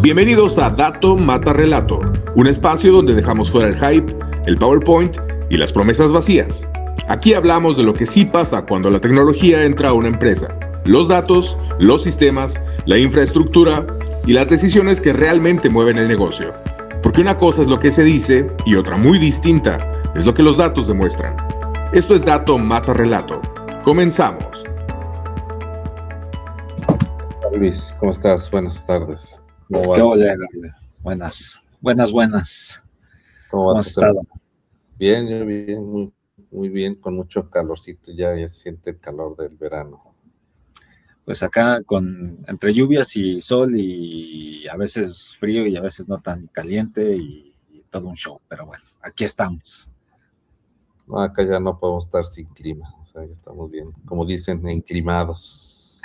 Bienvenidos a Dato Mata Relato, un espacio donde dejamos fuera el hype, el PowerPoint y las promesas vacías. Aquí hablamos de lo que sí pasa cuando la tecnología entra a una empresa, los datos, los sistemas, la infraestructura y las decisiones que realmente mueven el negocio. Porque una cosa es lo que se dice y otra muy distinta es lo que los datos demuestran. Esto es Dato Mata Relato. Comenzamos. Luis, ¿cómo estás? Buenas tardes. ¿Qué hola, Gabriel? Buenas. ¿Cómo has estado? Bien, yo bien, muy bien, con mucho calorcito, ya se siente el calor del verano. Pues acá entre lluvias y sol y a veces frío y a veces no tan caliente y todo un show, pero bueno, aquí estamos. No, acá ya no podemos estar sin clima, o sea, ya estamos bien, como dicen, enclimados.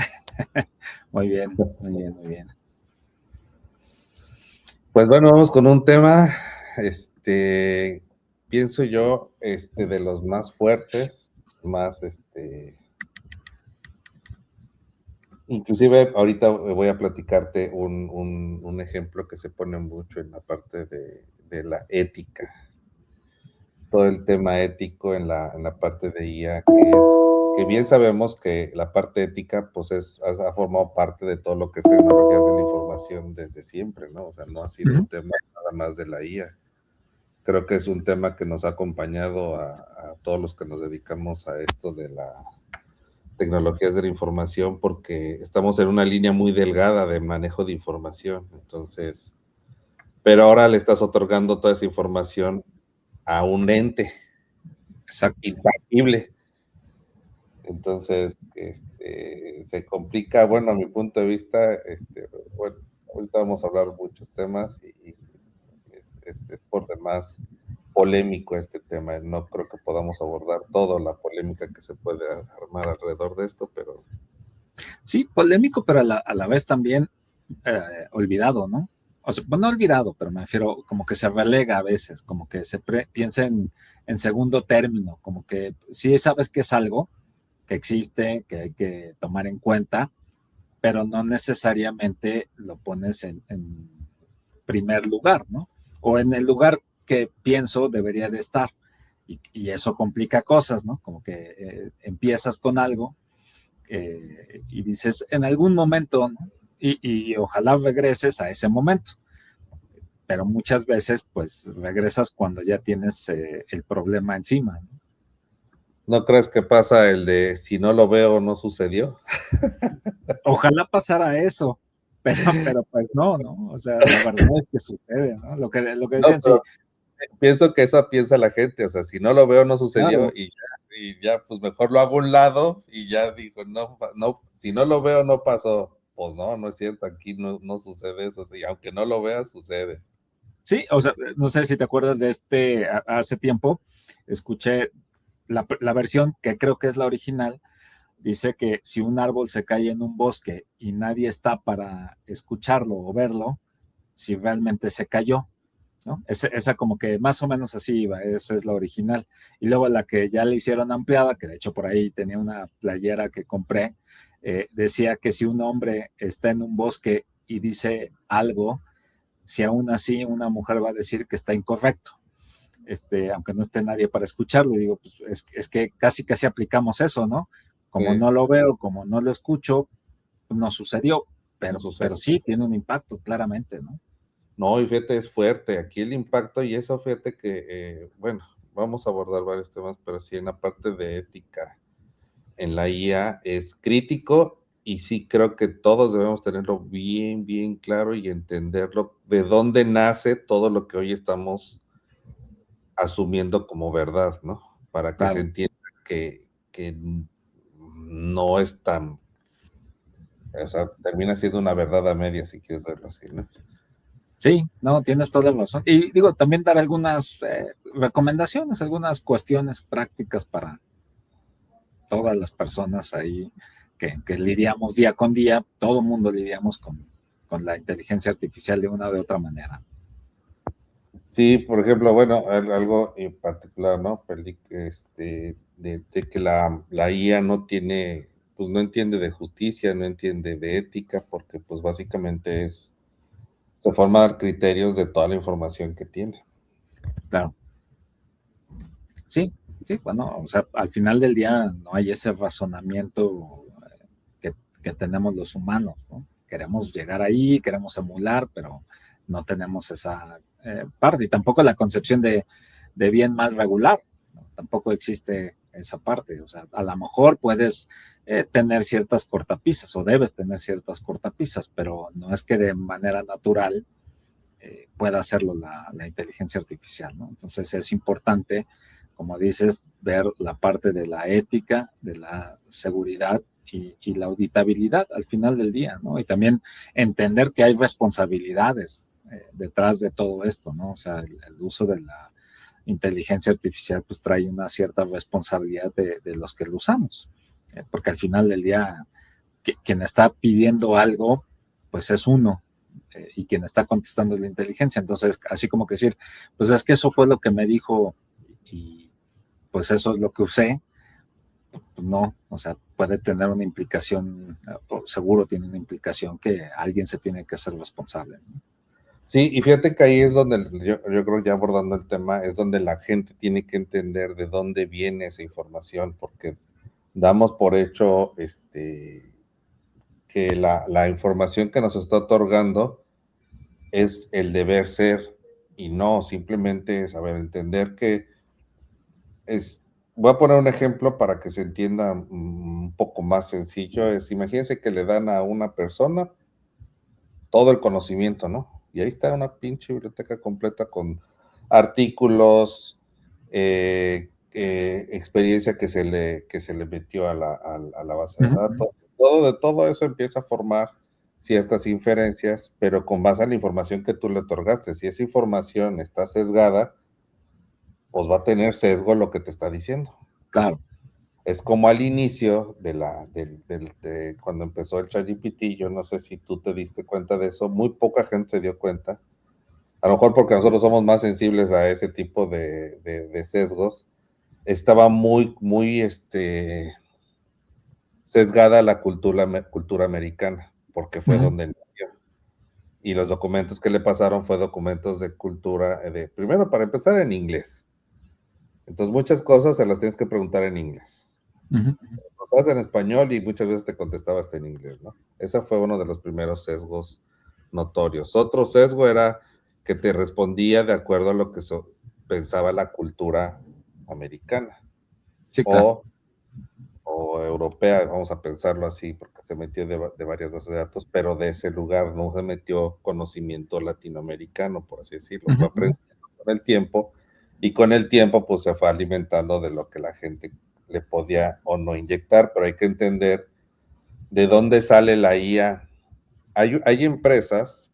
Muy bien. Pues bueno, vamos con un tema, pienso yo, de los más fuertes, más, inclusive ahorita voy a platicarte un ejemplo que se pone mucho en la parte de la ética, todo el tema ético en la parte de IA, que bien sabemos que la parte ética pues ha formado parte de todo lo que es tecnologías de la información desde siempre, ¿no? O sea, no ha sido un tema nada más de la IA. Creo que es un tema que nos ha acompañado a todos los que nos dedicamos a esto de la tecnologías de la información, porque estamos en una línea muy delgada de manejo de información. Entonces, pero ahora le estás otorgando toda esa información a un ente intangible. Entonces, se complica, bueno, a mi punto de vista, bueno, ahorita vamos a hablar muchos temas y es por demás polémico este tema. No creo que podamos abordar toda la polémica que se puede armar alrededor de esto, pero... Sí, polémico, pero a la vez también olvidado, ¿no? O sea, bueno, no olvidado, pero me refiero como que se relega a veces, como que se piensa en segundo término, como que sí sabes que es algo que existe, que hay que tomar en cuenta, pero no necesariamente lo pones en primer lugar, ¿no? O en el lugar que pienso debería de estar. Y eso complica cosas, ¿no? Como que empiezas con algo y dices, en algún momento, ¿no? Y ojalá regreses a ese momento. Pero muchas veces, pues, regresas cuando ya tienes el problema encima, ¿no? ¿No crees que pasa el de si no lo veo, no sucedió? Ojalá pasara eso, pero pues no, ¿no? O sea, la verdad es que sucede, ¿no? Lo que decían, no, sí. Pienso que eso piensa la gente, o sea, si no lo veo, no sucedió, claro. y ya, pues mejor lo hago a un lado, y ya digo, no, si no lo veo, no pasó. Pues no es cierto, aquí no sucede eso, y aunque no lo veas, sucede. Sí, o sea, no sé si te acuerdas de hace tiempo, escuché la versión que creo que es la original, dice que si un árbol se cae en un bosque y nadie está para escucharlo o verlo, si realmente se cayó, ¿no? Esa como que más o menos así iba, esa es la original. Y luego la que ya le hicieron ampliada, que de hecho por ahí tenía una playera que compré, decía que si un hombre está en un bosque y dice algo, si aún así una mujer va a decir que está incorrecto, aunque no esté nadie para escucharlo. Y digo, pues es que casi aplicamos eso, ¿no? Como no lo veo, como no lo escucho, pues no sucedió, pero sí tiene un impacto, claramente, ¿no? No, y fíjate, es fuerte. Aquí el impacto, y eso fíjate que, bueno, vamos a abordar varios temas, pero sí en la parte de ética en la IA es crítico, y sí creo que todos debemos tenerlo bien claro y entenderlo, de dónde nace todo lo que hoy estamos asumiendo como verdad, ¿no? Para que se entienda que no es tan, o sea, termina siendo una verdad a medias, si quieres verlo así, ¿no? Sí, no, tienes toda la razón. Y digo, también dar algunas recomendaciones, algunas cuestiones prácticas para todas las personas ahí que lidiamos día con día. Todo el mundo lidiamos con la inteligencia artificial de una o de otra manera. Sí, por ejemplo, bueno, algo en particular, ¿no? De que la IA no tiene, pues no entiende de justicia, no entiende de ética, porque pues básicamente es se forma a dar criterios de toda la información que tiene. Claro. Sí, sí, bueno, o sea, al final del día no hay ese razonamiento que tenemos los humanos, ¿no? Queremos llegar ahí, queremos emular, pero no tenemos esa parte y tampoco la concepción de bien mal regular, ¿no? Tampoco existe esa parte, o sea, a lo mejor puedes tener ciertas cortapisas o debes tener ciertas cortapisas, pero no es que de manera natural pueda hacerlo la inteligencia artificial, ¿no? Entonces es importante, como dices, ver la parte de la ética, de la seguridad y la auditabilidad al final del día, ¿no? Y también entender que hay responsabilidades detrás de todo esto, ¿no? O sea, el uso de la inteligencia artificial pues trae una cierta responsabilidad de los que lo usamos, porque al final del día quien está pidiendo algo pues es uno, y quien está contestando es la inteligencia. Entonces, así como que decir, pues es que eso fue lo que me dijo y pues eso es lo que usé, pues no, o sea, puede tener una implicación, o seguro tiene una implicación que alguien se tiene que hacer responsable, ¿no? Sí, y fíjate que ahí es donde yo creo, ya abordando el tema, es donde la gente tiene que entender de dónde viene esa información, porque damos por hecho que la información que nos está otorgando es el deber ser, y no, simplemente es saber entender que voy a poner un ejemplo para que se entienda un poco más sencillo, imagínense que le dan a una persona todo el conocimiento, ¿no? Y ahí está una pinche biblioteca completa con artículos, experiencia que se le metió a la base de datos. De todo eso empieza a formar ciertas inferencias, pero con base en la información que tú le otorgaste. Si esa información está sesgada, pues va a tener sesgo lo que te está diciendo. Claro. Es como al inicio cuando empezó el ChatGPT, yo no sé si tú te diste cuenta de eso, muy poca gente se dio cuenta, a lo mejor porque nosotros somos más sensibles a ese tipo de sesgos, estaba muy sesgada la cultura americana, porque fue donde nació. Y los documentos que le pasaron fue documentos de cultura, primero para empezar en inglés. Entonces muchas cosas se las tienes que preguntar en inglés. Lo pasa en español y muchas veces te contestaba hasta en inglés, ¿no? Ese fue uno de los primeros sesgos notorios. Otro sesgo era que te respondía de acuerdo a lo que pensaba la cultura americana. Sí, claro. O europea, vamos a pensarlo así, porque se metió de varias bases de datos, pero de ese lugar no se metió conocimiento latinoamericano, por así decirlo. Fue aprendiendo con el tiempo, y con el tiempo pues se fue alimentando de lo que la gente le podía o no inyectar, pero hay que entender de dónde sale la IA. Hay empresas,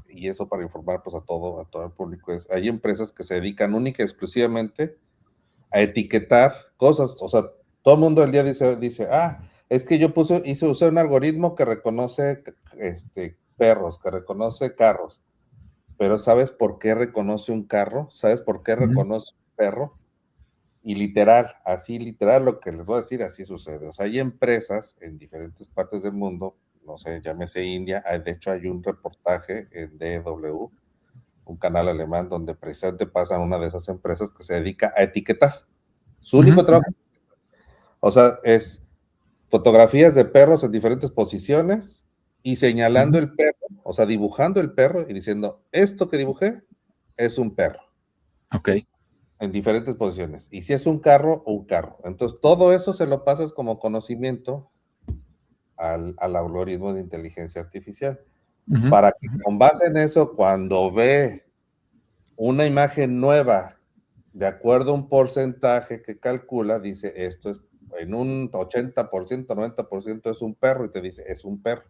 y eso para informar pues a todo el público, hay empresas que se dedican única y exclusivamente a etiquetar cosas. O sea, todo el mundo el día dice, es que yo usé un algoritmo que reconoce perros, que reconoce carros, pero ¿sabes por qué reconoce un carro? ¿Sabes por qué reconoce un perro? Y literal lo que les voy a decir, así sucede. O sea, hay empresas en diferentes partes del mundo, no sé, llámese India, de hecho hay un reportaje en DW, un canal alemán, donde precisamente pasan una de esas empresas que se dedica a etiquetar. Su único trabajo, o sea, es fotografías de perros en diferentes posiciones y señalando el perro, o sea, dibujando el perro y diciendo, esto que dibujé es un perro. Ok. En diferentes posiciones. Y si es un carro, un carro. Entonces, todo eso se lo pasas como conocimiento al algoritmo de inteligencia artificial. Para que con base en eso, cuando ve una imagen nueva, de acuerdo a un porcentaje que calcula, dice, esto es en un 80%, 90% es un perro, y te dice, es un perro.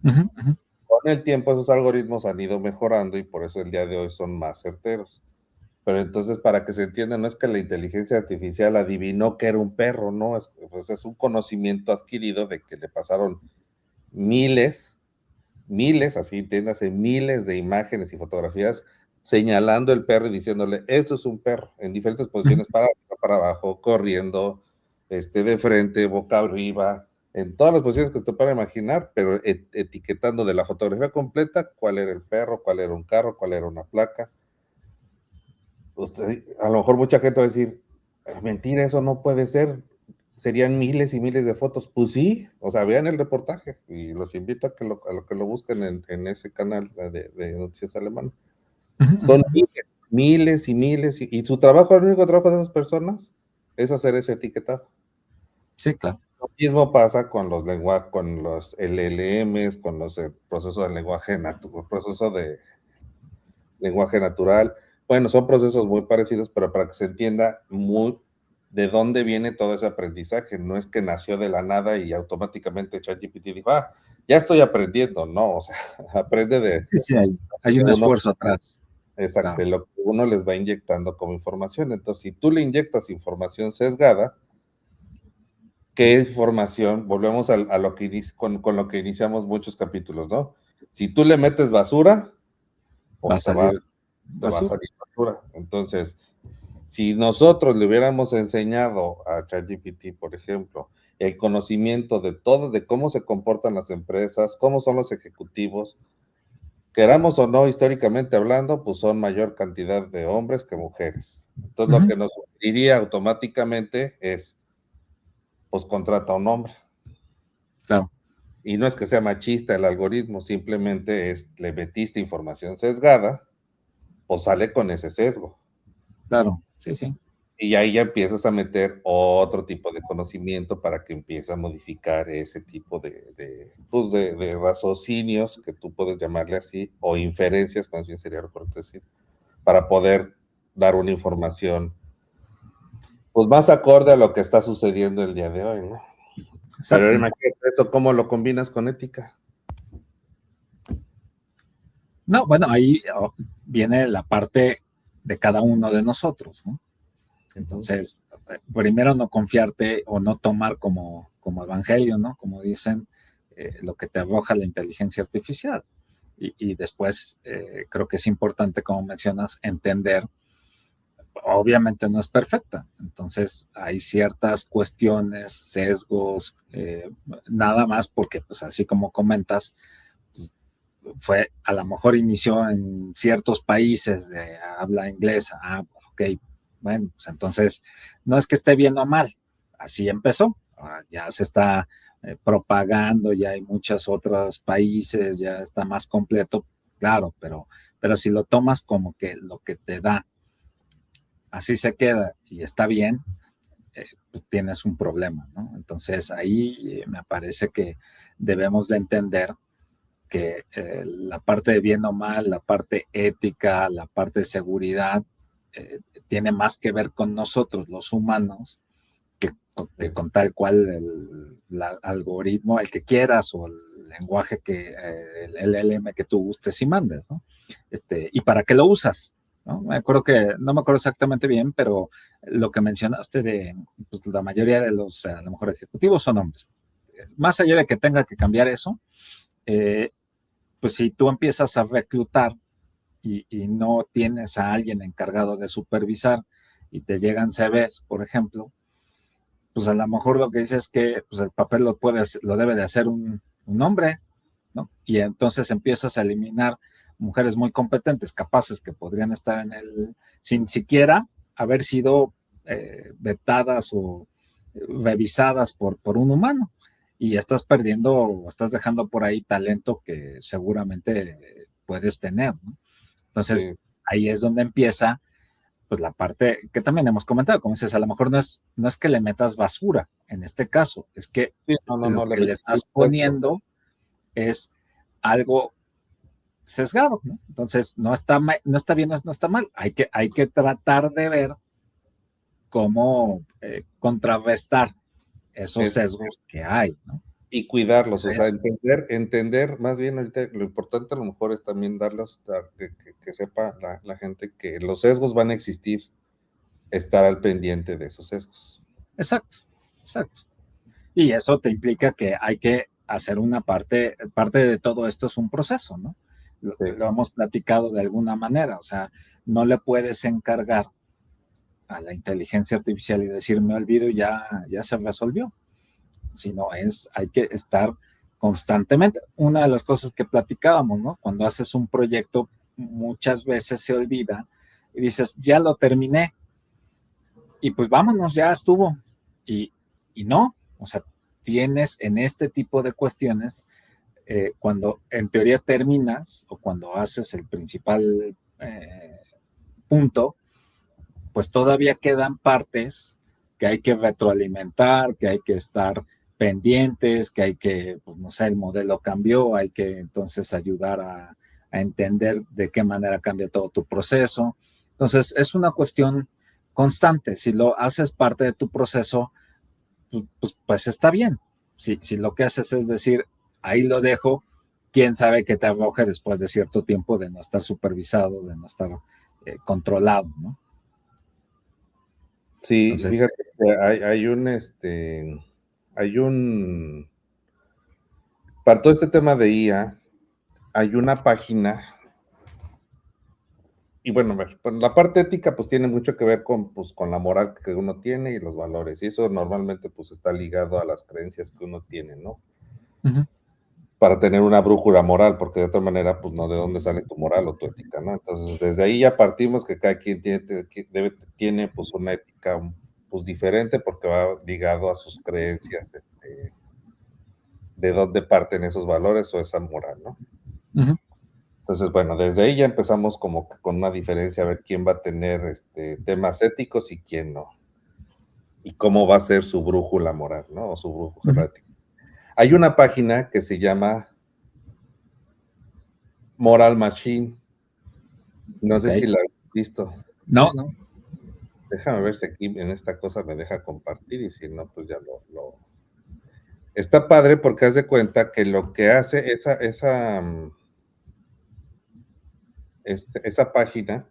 Con el tiempo esos algoritmos han ido mejorando y por eso el día de hoy son más certeros. Pero entonces, para que se entienda, no es que la inteligencia artificial adivinó que era un perro, no, pues es un conocimiento adquirido de que le pasaron miles, así entiéndase, miles de imágenes y fotografías señalando el perro y diciéndole, esto es un perro, en diferentes posiciones, para arriba, para abajo, corriendo, de frente, boca arriba, en todas las posiciones que te puedan imaginar, pero etiquetando de la fotografía completa cuál era el perro, cuál era un carro, cuál era una placa. A lo mejor mucha gente va a decir, mentira, eso no puede ser, serían miles y miles de fotos. Pues sí, o sea, vean el reportaje y los invito a que lo busquen en ese canal de Noticias Alemán. Son miles y miles, y su trabajo, el único trabajo de esas personas es hacer ese etiquetado. Sí, claro. Lo mismo pasa con los lenguajes, con los LLMs, con los procesos de lenguaje natural, proceso de lenguaje natural. Bueno, son procesos muy parecidos, pero para que se entienda muy de dónde viene todo ese aprendizaje. No es que nació de la nada y automáticamente ChatGPT dijo, ya estoy aprendiendo. No, o sea, aprende de... Sí, hay un esfuerzo atrás. Exacto, claro. Lo que uno les va inyectando como información. Entonces, si tú le inyectas información sesgada, ¿qué información? Volvemos a lo que con lo que iniciamos muchos capítulos, ¿no? Si tú le metes basura, pues te va a salir basura. Entonces, si nosotros le hubiéramos enseñado a ChatGPT, por ejemplo, el conocimiento de todo, de cómo se comportan las empresas, cómo son los ejecutivos, queramos o no, históricamente hablando, pues son mayor cantidad de hombres que mujeres. Entonces, lo que nos sugeriría automáticamente es, pues contrata a un hombre. Claro. Y no es que sea machista el algoritmo, simplemente es, le metiste información sesgada, pues sale con ese sesgo. Claro, sí, sí. Y ahí ya empiezas a meter otro tipo de conocimiento para que empiece a modificar ese tipo de raciocinios, que tú puedes llamarle así, o inferencias, más bien sería lo correcto decir, para poder dar una información pues más acorde a lo que está sucediendo el día de hoy, ¿no? Exacto. Pero imagínate eso, ¿cómo lo combinas con ética? No, bueno, ahí viene la parte de cada uno de nosotros, ¿no? Entonces, primero no confiarte o no tomar como evangelio, ¿no? Como dicen, lo que te arroja la inteligencia artificial. Y después creo que es importante, como mencionas, entender, obviamente no es perfecta, entonces hay ciertas cuestiones, sesgos, nada más porque, pues así como comentas, fue, a lo mejor inició en ciertos países de habla inglesa, ok, bueno, pues entonces no es que esté bien o mal, así empezó, ya se está propagando, ya hay muchos otros países, ya está más completo, claro, pero si lo tomas como que lo que te da, así se queda y está bien, pues tienes un problema, ¿no? Entonces ahí me parece que debemos de entender que la parte de bien o mal, la parte ética, la parte de seguridad, tiene más que ver con nosotros, los humanos, que con tal cual el algoritmo, el que quieras, o el lenguaje el LLM que tú gustes y mandes, ¿no? ¿Y para qué lo usas? ¿No? No me acuerdo exactamente bien, pero lo que mencionaste de pues, la mayoría de los, a lo mejor, ejecutivos son hombres. Más allá de que tenga que cambiar eso, pues si tú empiezas a reclutar y no tienes a alguien encargado de supervisar y te llegan CVs, por ejemplo, pues a lo mejor lo que dices es que pues el papel lo debe de hacer un hombre, ¿no? Y entonces empiezas a eliminar mujeres muy competentes, capaces, que podrían estar sin siquiera haber sido vetadas o revisadas por un humano. Y estás perdiendo o estás dejando por ahí talento que seguramente puedes tener, ¿no? Entonces, sí, ahí es donde empieza pues la parte que también hemos comentado, como dices, a lo mejor no es que le metas basura en este caso, es que sí, lo que le estás poniendo es algo sesgado, ¿no? Entonces no está bien, no está mal, hay que tratar de ver cómo contrarrestar esos sesgos que hay, ¿no? Y cuidarlos, o sea, entender, más bien ahorita lo importante a lo mejor es también darlos, que sepa la gente que los sesgos van a existir, estar al pendiente de esos sesgos. Exacto. Y eso te implica que hay que hacer una parte de todo esto es un proceso, ¿no? Sí. Lo hemos platicado de alguna manera, o sea, no le puedes encargar a la inteligencia artificial y decir, me olvido y ya se resolvió. sino hay que estar constantemente. Una de las cosas que platicábamos, ¿no? Cuando haces un proyecto, muchas veces se olvida y dices, ya lo terminé, y pues vámonos, ya estuvo. Y no, o sea, tienes en este tipo de cuestiones, cuando en teoría terminas o cuando haces el principal punto, pues todavía quedan partes que hay que retroalimentar, que hay que estar pendientes, que hay que, pues no sé, el modelo cambió, hay que entonces ayudar a entender de qué manera cambia todo tu proceso. Entonces, es una cuestión constante. Si lo haces parte de tu proceso, pues está bien. Si lo que haces es decir, ahí lo dejo, quién sabe qué te arroje después de cierto tiempo de no estar supervisado, de no estar controlado, ¿no? Sí, Entonces, fíjate que hay un, para todo este tema de IA, hay una página, y bueno, a ver, pues la parte ética pues tiene mucho que ver con la moral que uno tiene y los valores, y eso normalmente pues está ligado a las creencias que uno tiene, ¿no? uh-huh. Para tener una brújula moral, porque de otra manera, pues no, ¿de dónde sale tu moral o tu ética, no? Entonces, desde ahí ya partimos que cada quien tiene pues una ética pues diferente porque va ligado a sus creencias, de dónde parten esos valores o esa moral, ¿no? Uh-huh. Entonces, bueno, desde ahí ya empezamos como que con una diferencia a ver quién va a tener temas éticos y quién no. Y cómo va a ser su brújula moral, ¿no? O su brújula ética. Hay una página que se llama Moral Machine. No sé si la has visto. No. Déjame ver si aquí en esta cosa me deja compartir y si no, pues ya lo... Está padre porque haz de cuenta que lo que hace esa página,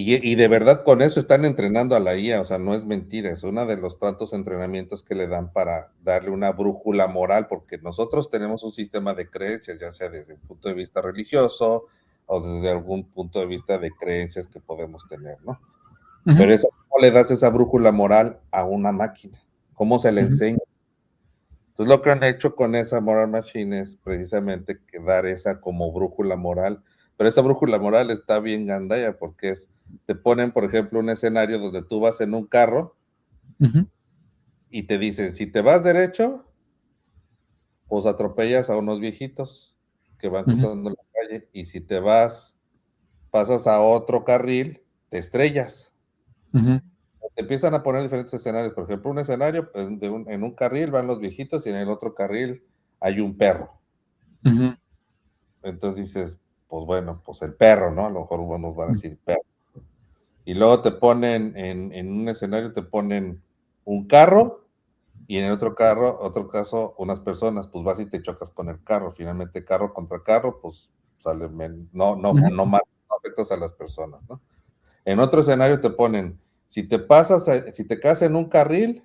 y de verdad con eso están entrenando a la IA, o sea, no es mentira, es uno de los tantos entrenamientos que le dan para darle una brújula moral, porque nosotros tenemos un sistema de creencias, ya sea desde un punto de vista religioso o desde algún punto de vista de creencias que podemos tener, ¿no? Uh-huh. Pero eso, ¿cómo le das esa brújula moral a una máquina? ¿Cómo se le enseña? Entonces, lo que han hecho con esa Moral Machine es precisamente que dar esa como brújula moral, pero esa brújula moral está bien gandalla porque te ponen, por ejemplo, un escenario donde tú vas en un carro uh-huh. y te dicen, si te vas derecho, pues atropellas a unos viejitos que van cruzando uh-huh. la calle, y si te pasas a otro carril, te estrellas. Uh-huh. Te empiezan a poner diferentes escenarios. Por ejemplo, un escenario, en un carril van los viejitos y en el otro carril hay un perro. Uh-huh. Entonces dices, pues bueno, pues el perro, ¿no? A lo mejor unos van a decir perro. Y luego te ponen, en un escenario te ponen un carro y en el otro caso, unas personas, pues vas y te chocas con el carro. Finalmente, carro contra carro, pues sale, no afectas a las personas, ¿no? En otro escenario te ponen, si te quedas en un carril,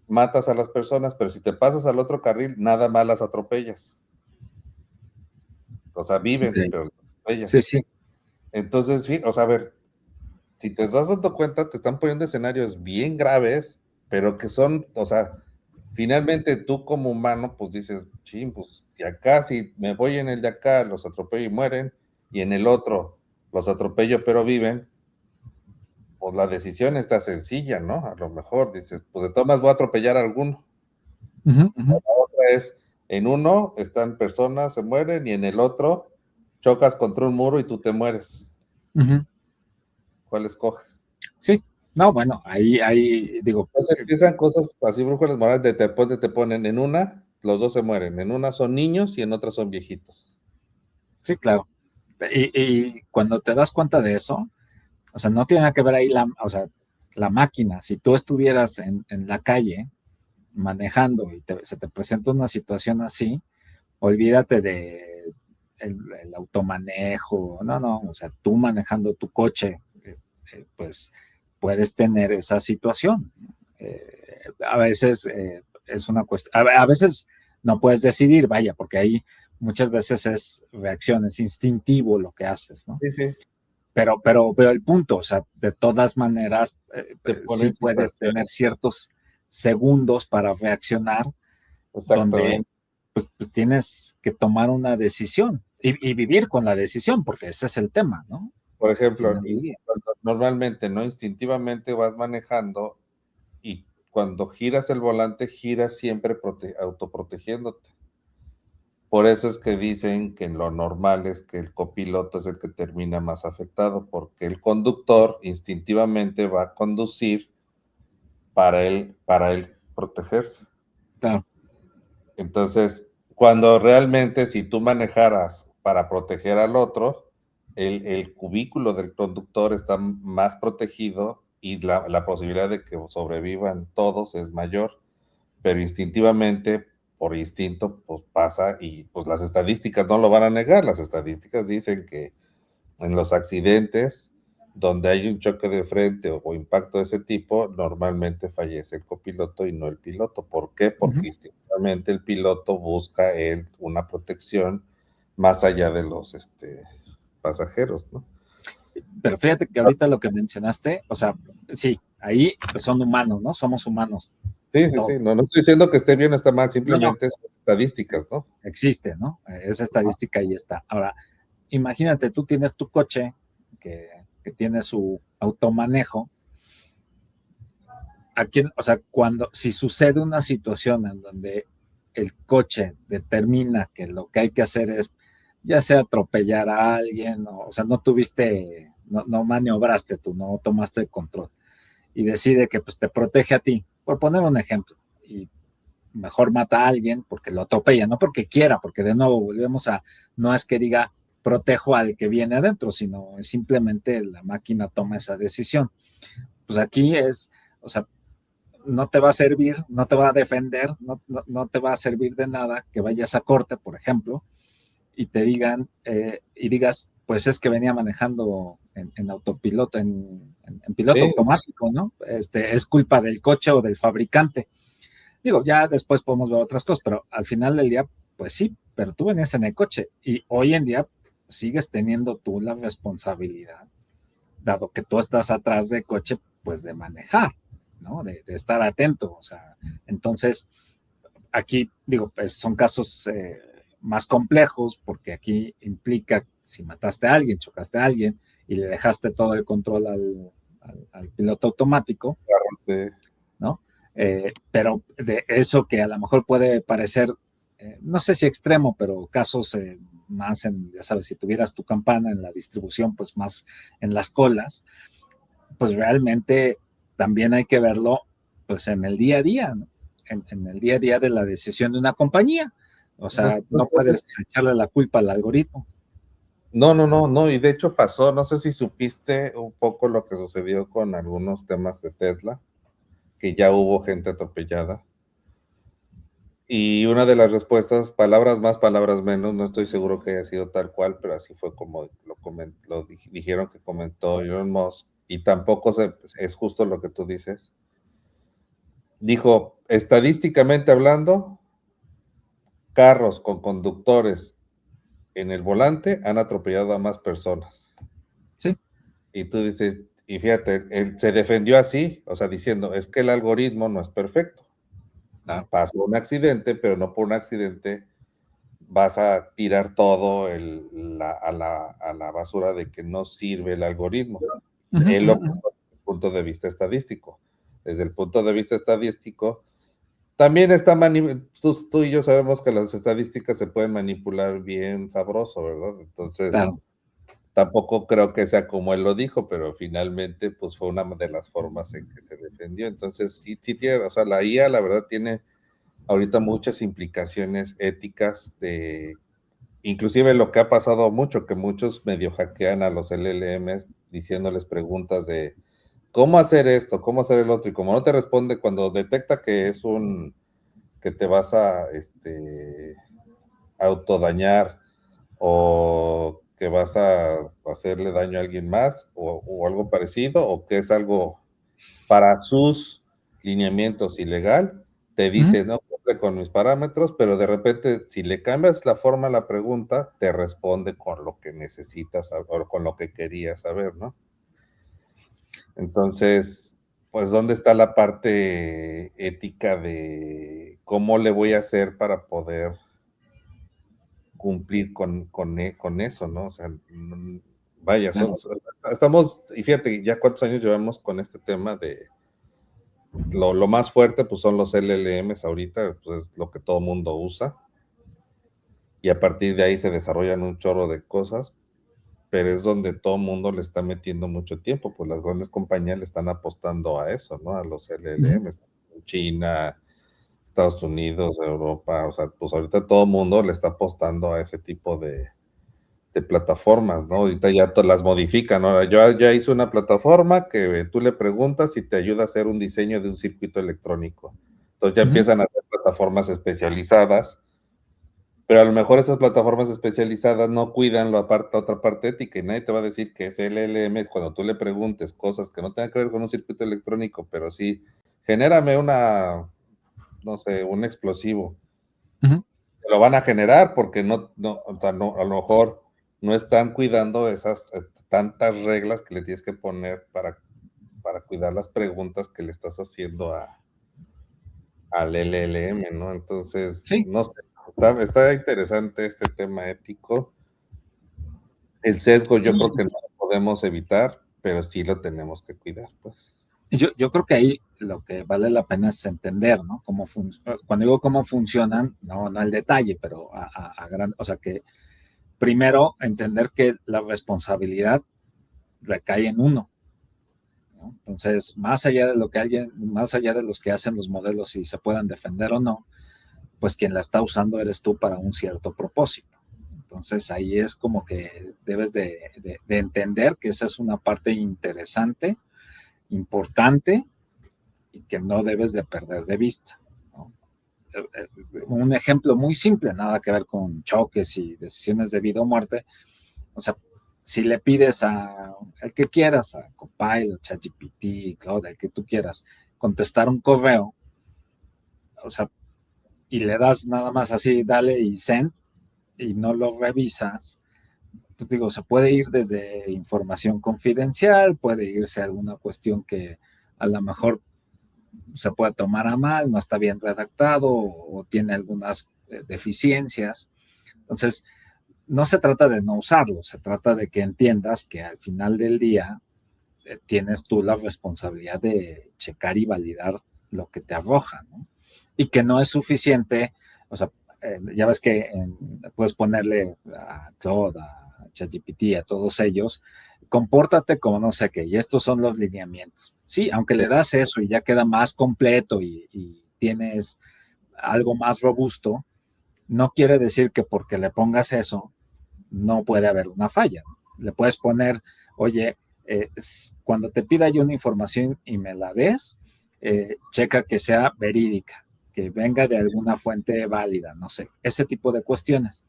matas a las personas, pero si te pasas al otro carril, nada más las atropellas. O sea, viven, okay. Pero las atropellas. Sí. Entonces, o sea, a ver, si te estás dando cuenta, te están poniendo escenarios bien graves, pero que son, o sea, finalmente tú como humano, pues dices, ching, pues si me voy en el de acá, los atropello y mueren, y en el otro los atropello pero viven, pues la decisión está sencilla, ¿no? A lo mejor dices, pues de todas maneras voy a atropellar a alguno. Uh-huh. La otra es, en uno están personas, se mueren, y en el otro chocas contra un muro y tú te mueres. Uh-huh. ¿Cuál escoges? Sí, no, bueno, ahí digo. Entonces empiezan cosas así, brújulas morales, te ponen en una, los dos se mueren, en una son niños y en otra son viejitos. Sí, claro. Y cuando te das cuenta de eso, o sea, no tiene nada que ver ahí la máquina. Si tú estuvieras en la calle manejando y se te presenta una situación así, olvídate de el automanejo, no, o sea, tú manejando tu coche, pues puedes tener esa situación. A veces es una cuestión, a veces no puedes decidir, vaya, porque ahí muchas veces es reacción, es instintivo lo que haces, ¿no? Sí. Pero veo el punto, o sea, de todas maneras, sí puedes tener ciertos segundos para reaccionar, donde pues tienes que tomar una decisión y vivir con la decisión, porque ese es el tema, ¿no? Por ejemplo, normalmente, ¿no? Instintivamente vas manejando y cuando giras el volante, giras siempre autoprotegiéndote. Por eso es que dicen que lo normal es que el copiloto es el que termina más afectado, porque el conductor instintivamente va a conducir para él protegerse. Claro. Entonces, cuando realmente si tú manejaras para proteger al otro, el cubículo del conductor está más protegido y la posibilidad de que sobrevivan todos es mayor, pero instintivamente, por instinto, pues pasa y pues las estadísticas no lo van a negar, las estadísticas dicen que en los accidentes donde hay un choque de frente o impacto de ese tipo, normalmente fallece el copiloto y no el piloto. ¿Por qué? Porque instintivamente el piloto busca una protección más allá de los pasajeros, ¿no? Pero fíjate que ahorita lo que mencionaste, o sea, sí, ahí pues son humanos, ¿no? Somos humanos. Sí. No estoy diciendo que esté bien o está mal, simplemente no. son estadísticas, ¿no? Existe, ¿no? Esa estadística ahí está. Ahora, imagínate, tú tienes tu coche que tiene su automanejo. Aquí, o sea, si sucede una situación en donde el coche determina que lo que hay que hacer es ya sea atropellar a alguien, o sea, no maniobraste tú, no tomaste el control y decide que pues te protege a ti, por poner un ejemplo, y mejor mata a alguien porque lo atropella, no porque quiera, porque de nuevo volvemos no es que diga protejo al que viene adentro, sino simplemente la máquina toma esa decisión. Pues aquí o sea, no te va a servir, no te va a defender, no te va a servir de nada que vayas a corte, por ejemplo, y te digan, y digas, pues es que venía manejando en autopiloto, en piloto automático, ¿no? Es culpa del coche o del fabricante. Digo, ya después podemos ver otras cosas, pero al final del día, pues sí, pero tú venías en el coche y hoy en día sigues teniendo tú la responsabilidad, dado que tú estás atrás del coche, pues de manejar, ¿no? De estar atento, o sea, entonces, aquí, digo, pues son casos más complejos porque aquí implica si mataste a alguien, chocaste a alguien y le dejaste todo el control al piloto automático, ¿no? Pero de eso que a lo mejor puede parecer, no sé si extremo, pero casos más ya sabes, si tuvieras tu campana en la distribución, pues más en las colas, pues realmente también hay que verlo pues en el día a día, ¿no? En el día a día de la decisión de una compañía. O sea, no puedes echarle la culpa al algoritmo. No, y de hecho pasó, no sé si supiste un poco lo que sucedió con algunos temas de Tesla, que ya hubo gente atropellada. Y una de las respuestas, palabras más, palabras menos, no estoy seguro que haya sido tal cual, pero así fue como dijeron que comentó Elon Musk, y tampoco es justo lo que tú dices. Dijo, estadísticamente hablando, carros con conductores en el volante han atropellado a más personas. Sí. Y tú dices, y fíjate, él se defendió así, o sea, diciendo, es que el algoritmo no es perfecto. Claro. Pasó un accidente, pero no por un accidente vas a tirar todo a la basura de que no sirve el algoritmo. Desde el punto de vista estadístico. Desde el punto de vista estadístico, también tú y yo sabemos que las estadísticas se pueden manipular bien sabroso, ¿verdad? Entonces, claro. Tampoco creo que sea como él lo dijo, pero finalmente, pues fue una de las formas en que se defendió. Entonces, sí tiene, o sea, la IA, la verdad, tiene ahorita muchas implicaciones éticas inclusive lo que ha pasado mucho, que muchos medio hackean a los LLMs diciéndoles preguntas de cómo hacer esto, cómo hacer el otro, y como no te responde, cuando detecta que que te vas a autodañar o que vas a hacerle daño a alguien más o algo parecido, o que es algo para sus lineamientos ilegal, te dice, no cumple con mis parámetros, pero de repente, si le cambias la forma a la pregunta, te responde con lo que necesitas o con lo que querías saber, ¿no? Entonces, pues, ¿dónde está la parte ética de cómo le voy a hacer para poder cumplir con eso, ¿no? O sea, vaya, Claro. estamos, y fíjate, ya cuántos años llevamos con este tema de lo más fuerte, pues son los LLMs ahorita, pues es lo que todo mundo usa, y a partir de ahí se desarrollan un chorro de cosas, pero es donde todo mundo le está metiendo mucho tiempo, pues las grandes compañías le están apostando a eso, ¿no? A los LLMs, China, Estados Unidos, Europa, o sea, pues ahorita todo mundo le está apostando a ese tipo de plataformas, ¿no? Ahorita ya las modifican, ¿no? Yo ya hice una plataforma que tú le preguntas y te ayuda a hacer un diseño de un circuito electrónico. Entonces ya empiezan a hacer plataformas especializadas, pero a lo mejor esas plataformas especializadas no cuidan otra parte ética y nadie te va a decir que es LLM cuando tú le preguntes cosas que no tengan que ver con un circuito electrónico, pero sí, genérame no sé, un explosivo. Lo van a generar porque o sea, a lo mejor no están cuidando esas tantas reglas que le tienes que poner para cuidar las preguntas que le estás haciendo al LLM, ¿no? Entonces, Sí, no sé, está interesante este tema ético. El sesgo yo creo que no lo podemos evitar, pero sí lo tenemos que cuidar, pues. yo creo que ahí lo que vale la pena es entender, ¿no? Cuando digo cómo funcionan, no el detalle, pero o sea que primero entender que la responsabilidad recae en uno, ¿no? Entonces, más allá de los que hacen los modelos y se puedan defender o no, pues quien la está usando eres tú para un cierto propósito. Entonces ahí es como que debes de entender que esa es una parte interesante, importante y que no debes de perder de vista, ¿no? Un ejemplo muy simple, nada que ver con choques y decisiones de vida o muerte. O sea, si le pides a el que quieras, a Copilot, ChatGPT, Claude, el que tú quieras, contestar un correo, o sea, y le das nada más así, dale y send, y no lo revisas, pues digo, se puede ir desde información confidencial, puede irse a alguna cuestión que a lo mejor se puede tomar a mal, no está bien redactado o tiene algunas deficiencias. Entonces, no se trata de no usarlo, se trata de que entiendas que al final del día tienes tú la responsabilidad de checar y validar lo que te arroja, ¿no? Y que no es suficiente, o sea, ya ves que puedes ponerle a Claude, a ChatGPT, a todos ellos, compórtate como no sé qué, y estos son los lineamientos. Sí, aunque le das eso y ya queda más completo y tienes algo más robusto, no quiere decir que porque le pongas eso, no puede haber una falla. Le puedes poner, oye, cuando te pida yo una información y me la des, checa que sea verídica, que venga de alguna fuente válida, no sé, ese tipo de cuestiones.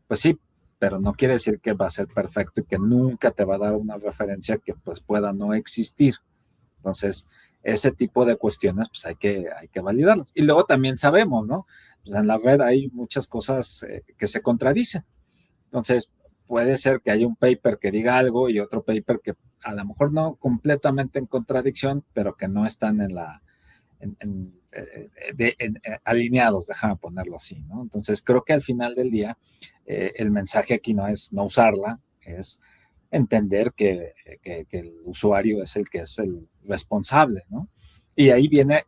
Pues sí, pero no quiere decir que va a ser perfecto y que nunca te va a dar una referencia que pues pueda no existir. Entonces, ese tipo de cuestiones pues hay que validarlas. Y luego también sabemos, ¿no? Pues en la red hay muchas cosas que se contradicen. Entonces, puede ser que haya un paper que diga algo y otro paper que a lo mejor no completamente en contradicción, pero que no están alineados, déjame ponerlo así, ¿no? Entonces, creo que al final del día, el mensaje aquí no es no usarla, es entender que el usuario es el que es el responsable, ¿no? Y ahí viene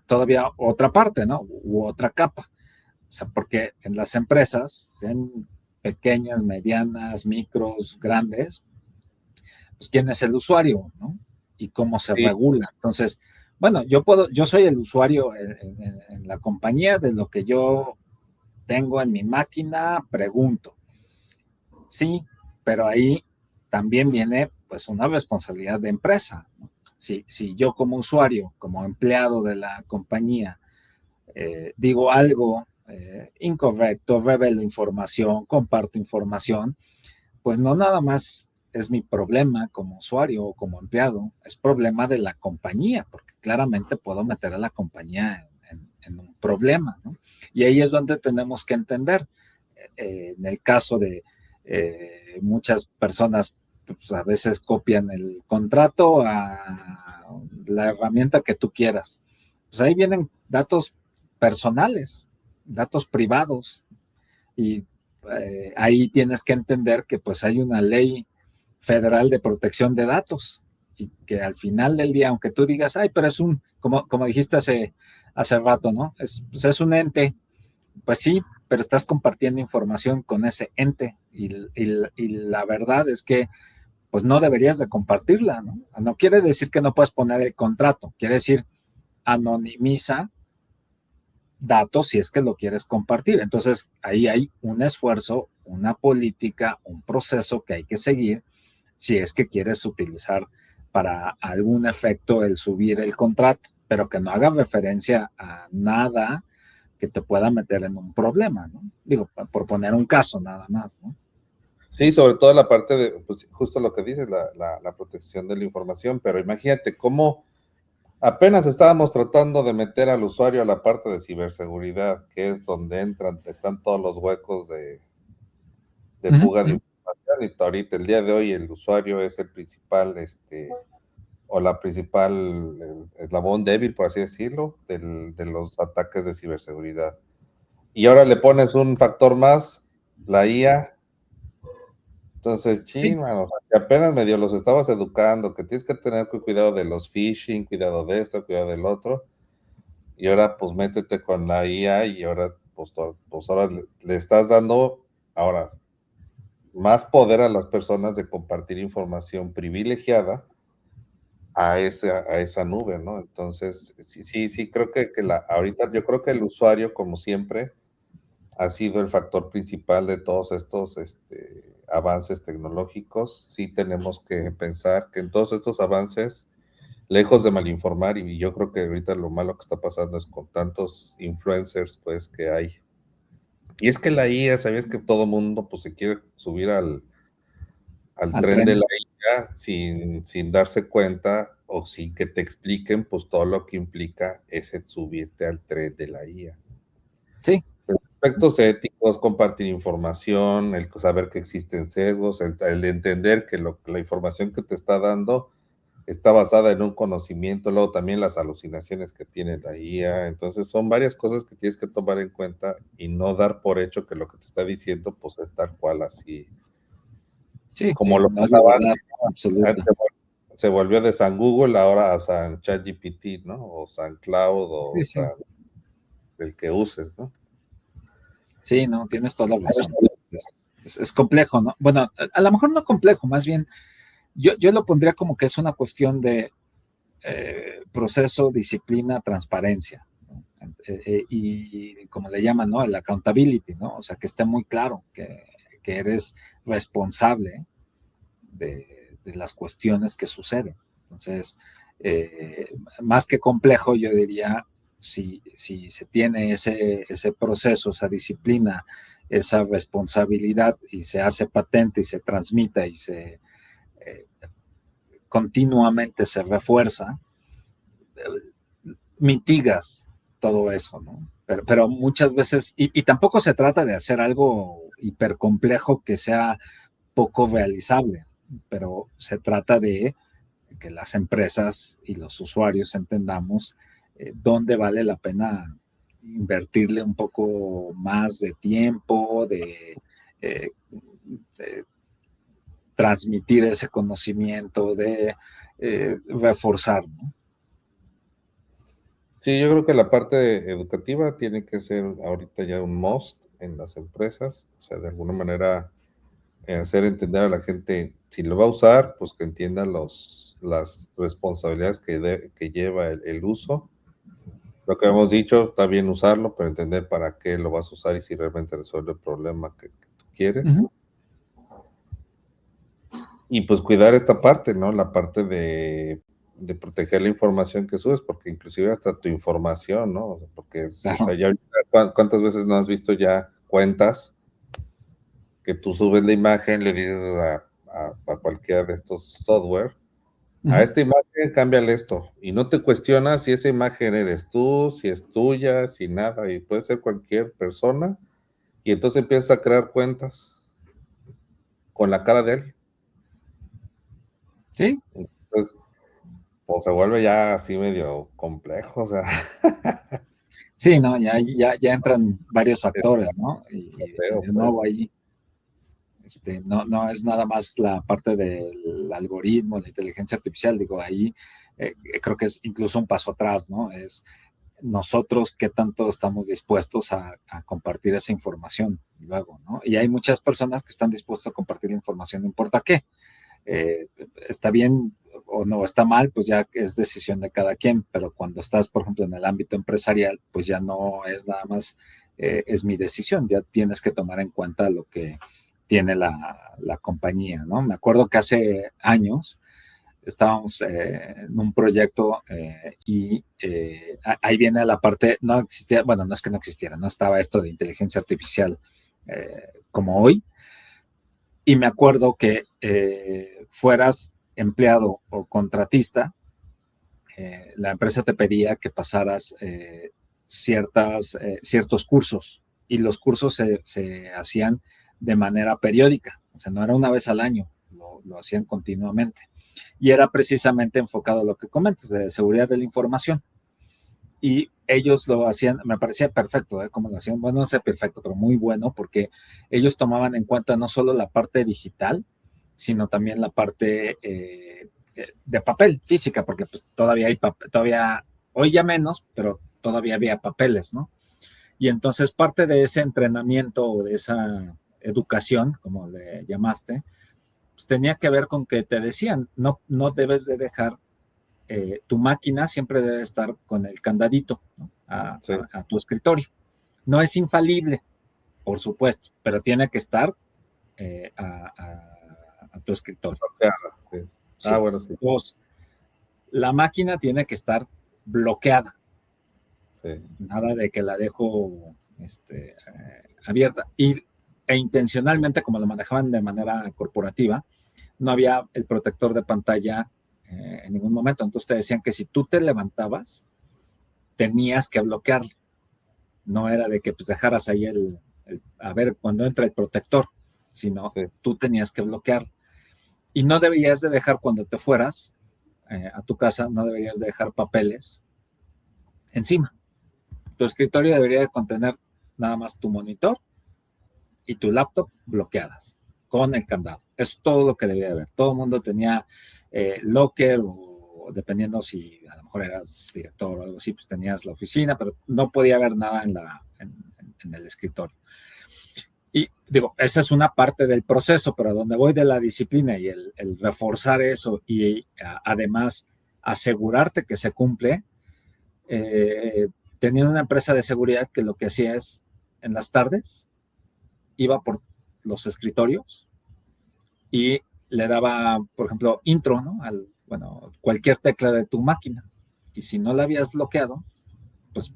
todavía otra parte, ¿no? U otra capa. O sea, porque en las empresas, sean pequeñas, medianas, micros, grandes, pues quién es el usuario, ¿no? Y cómo se Sí, regula. Entonces, bueno, yo soy el usuario en la compañía de lo que yo tengo en mi máquina, pregunto. Sí, pero ahí también viene pues una responsabilidad de empresa, ¿no? Si yo como usuario, como empleado de la compañía, digo algo incorrecto, revelo información, comparto información, pues no nada más es mi problema como usuario o como empleado, es problema de la compañía, porque claramente puedo meter a la compañía en un problema, ¿no? Y ahí es donde tenemos que entender, en el caso de muchas personas pues a veces copian el contrato a la herramienta que tú quieras. Pues ahí vienen datos personales, datos privados, y ahí tienes que entender que pues hay una ley federal de protección de datos y que al final del día, aunque tú digas, ay, pero es como dijiste hace rato, ¿no? Pues es un ente, pues sí, pero estás compartiendo información con ese ente y la verdad es que pues no deberías de compartirla, ¿no? No quiere decir que no puedas poner el contrato, quiere decir anonimiza datos si es que lo quieres compartir. Entonces, ahí hay un esfuerzo, una política, un proceso que hay que seguir si es que quieres utilizar para algún efecto el subir el contrato, pero que no haga referencia a nada que te pueda meter en un problema, ¿no? Digo, por poner un caso nada más, ¿no? Sí, sobre todo la parte de, pues justo lo que dices, la protección de la información, pero imagínate cómo apenas estábamos tratando de meter al usuario a la parte de ciberseguridad, que es donde están todos los huecos de fuga de información, y ahorita, el día de hoy, el usuario es el principal, o la principal eslabón débil, por así decirlo, de los ataques de ciberseguridad. Y ahora le pones un factor más, la IA. Entonces, Sí. o sea, que apenas medio los estabas educando, que tienes que tener cuidado de los phishing, cuidado de esto, cuidado del otro, y ahora pues métete con la IA y ahora pues ahora le estás dando ahora más poder a las personas de compartir información privilegiada a esa nube, ¿no? Entonces, sí, creo que ahorita yo creo que el usuario, como siempre, ha sido el factor principal de todos estos avances tecnológicos. Sí tenemos que pensar que en todos estos avances, lejos de malinformar, y yo creo que ahorita lo malo que está pasando es con tantos influencers pues que hay. Y es que la IA, ¿sabías que todo mundo pues se quiere subir al tren de la IA sin darse cuenta o sin que te expliquen pues todo lo que implica ese subirte al tren de la IA? Sí. Aspectos éticos, compartir información, el saber que existen sesgos, el entender que la información que te está dando está basada en un conocimiento, luego también las alucinaciones que tiene la IA. Entonces son varias cosas que tienes que tomar en cuenta y no dar por hecho que lo que te está diciendo pues es tal cual así, Sí, como lo no es la pasaba verdad absoluta. antes, se volvió de San Google ahora a San ChatGPT, ¿no? O San Cloud o Sí. San el que uses, ¿no? Sí, no, tienes toda la razón. Es complejo, ¿no? Bueno, a lo mejor no complejo, más bien yo lo pondría como que es una cuestión de proceso, disciplina, transparencia, ¿no? Y como le llaman, ¿no? El accountability, ¿no? O sea, que esté muy claro que eres responsable de las cuestiones que suceden. Entonces, más que complejo, yo diría, si se tiene ese proceso, esa disciplina, esa responsabilidad y se hace patente y se transmite y se continuamente se refuerza, mitigas todo eso, ¿no? Pero muchas veces, y tampoco se trata de hacer algo hipercomplejo que sea poco realizable, pero se trata de que las empresas y los usuarios entendamos dónde vale la pena invertirle un poco más de tiempo, de transmitir ese conocimiento, de reforzar, ¿no? Sí, yo creo que la parte educativa tiene que ser ahorita ya un must en las empresas, o sea, de alguna manera hacer entender a la gente, si lo va a usar, pues que entienda las responsabilidades que lleva el uso. Lo que hemos dicho, está bien usarlo, pero entender para qué lo vas a usar y si realmente resuelve el problema que tú quieres. Uh-huh. Y pues cuidar esta parte, ¿no? La parte de proteger la información que subes, porque inclusive hasta tu información, ¿no? Porque, Claro. o sea, ya ¿cuántas veces no has visto ya cuentas que tú subes la imagen, le dices a cualquiera de estos software, a esta imagen cámbiale esto, y no te cuestionas si esa imagen eres tú, si es tuya, si nada, y puede ser cualquier persona, y entonces empiezas a crear cuentas con la cara de alguien. Sí. Entonces, pues se vuelve ya así medio complejo, o sea. Sí, no, ya entran varios factores, ¿no? Y Pero, de pues, nuevo ahí, no es nada más la parte del algoritmo, la inteligencia artificial, digo, ahí creo que es incluso un paso atrás, ¿no? Es nosotros qué tanto estamos dispuestos a compartir esa información luego, ¿no? Y hay muchas personas que están dispuestas a compartir la información, no importa qué. Está bien o no está mal, pues ya es decisión de cada quien, pero cuando estás, por ejemplo, en el ámbito empresarial, pues ya no es nada más, es mi decisión, ya tienes que tomar en cuenta lo que tiene la compañía, ¿no? Me acuerdo que hace años estábamos en un proyecto y ahí viene la parte, no existía, bueno, no es que no existiera, no estaba esto de inteligencia artificial como hoy, y me acuerdo que fueras empleado o contratista, la empresa te pedía que pasaras ciertos cursos y los cursos se hacían de manera periódica, o sea, no era una vez al año, lo hacían continuamente. Y era precisamente enfocado a lo que comentas, de seguridad de la información. Y ellos lo hacían, me parecía perfecto, como lo hacían, bueno, no sé perfecto, pero muy bueno, porque ellos tomaban en cuenta no solo la parte digital, sino también la parte de papel, física, porque pues, todavía hay papel, todavía, hoy ya menos, pero todavía había papeles, ¿no? Y entonces parte de ese entrenamiento o de esa educación, como le llamaste, pues tenía que ver con que te decían, no debes de dejar tu máquina siempre debe estar con el candadito, ¿no? sí. A tu escritorio. No es infalible, por supuesto, pero tiene que estar a tu escritorio. Sí. Sí. Bueno, sí. Dos, la máquina tiene que estar bloqueada. Sí. Nada de que la dejo abierta. E intencionalmente, como lo manejaban de manera corporativa, no había el protector de pantalla en ningún momento. Entonces te decían que si tú te levantabas, tenías que bloquearlo. No era de que pues dejaras ahí a ver cuando entra el protector, sino Sí. tú tenías que bloquearlo. Y no deberías de dejar cuando te fueras a tu casa, no deberías de dejar papeles encima. Tu escritorio debería de contener nada más tu monitor y tu laptop bloqueadas con el candado. Es todo lo que debía haber. Todo el mundo tenía locker o dependiendo si a lo mejor eras director o algo así, pues tenías la oficina, pero no podía haber nada en el escritorio. Y digo, esa es una parte del proceso, pero a donde voy de la disciplina y el reforzar eso y además asegurarte que se cumple, tenía una empresa de seguridad que lo que hacía es en las tardes iba por los escritorios y le daba, por ejemplo, intro, ¿no? Bueno, cualquier tecla de tu máquina. Y si no la habías bloqueado, pues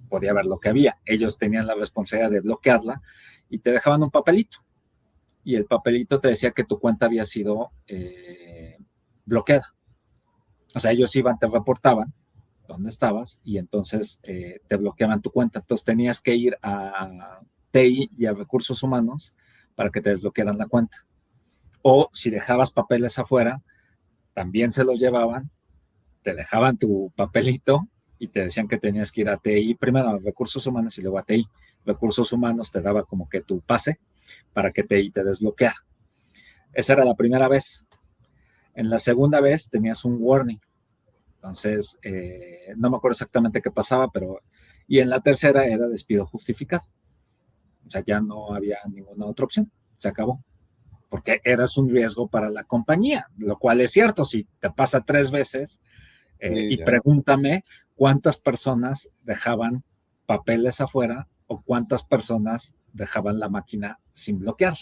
podía ver lo que había. Ellos tenían la responsabilidad de bloquearla y te dejaban un papelito. Y el papelito te decía que tu cuenta había sido bloqueada. O sea, ellos iban, te reportaban dónde estabas y entonces te bloqueaban tu cuenta. Entonces tenías que ir a TI y a recursos humanos para que te desbloquearan la cuenta. O si dejabas papeles afuera, también se los llevaban, te dejaban tu papelito y te decían que tenías que ir a TI, primero a recursos humanos y luego a TI. Recursos humanos te daba como que tu pase para que TI te desbloqueara. Esa era la primera vez. En la segunda vez tenías un warning. Entonces, no me acuerdo exactamente qué pasaba, pero... Y en la tercera era despido justificado. O sea, ya no había ninguna otra opción. Se acabó. Porque eras un riesgo para la compañía, lo cual es cierto. Si te pasa 3 veces y pregúntame cuántas personas dejaban papeles afuera o cuántas personas dejaban la máquina sin bloquear.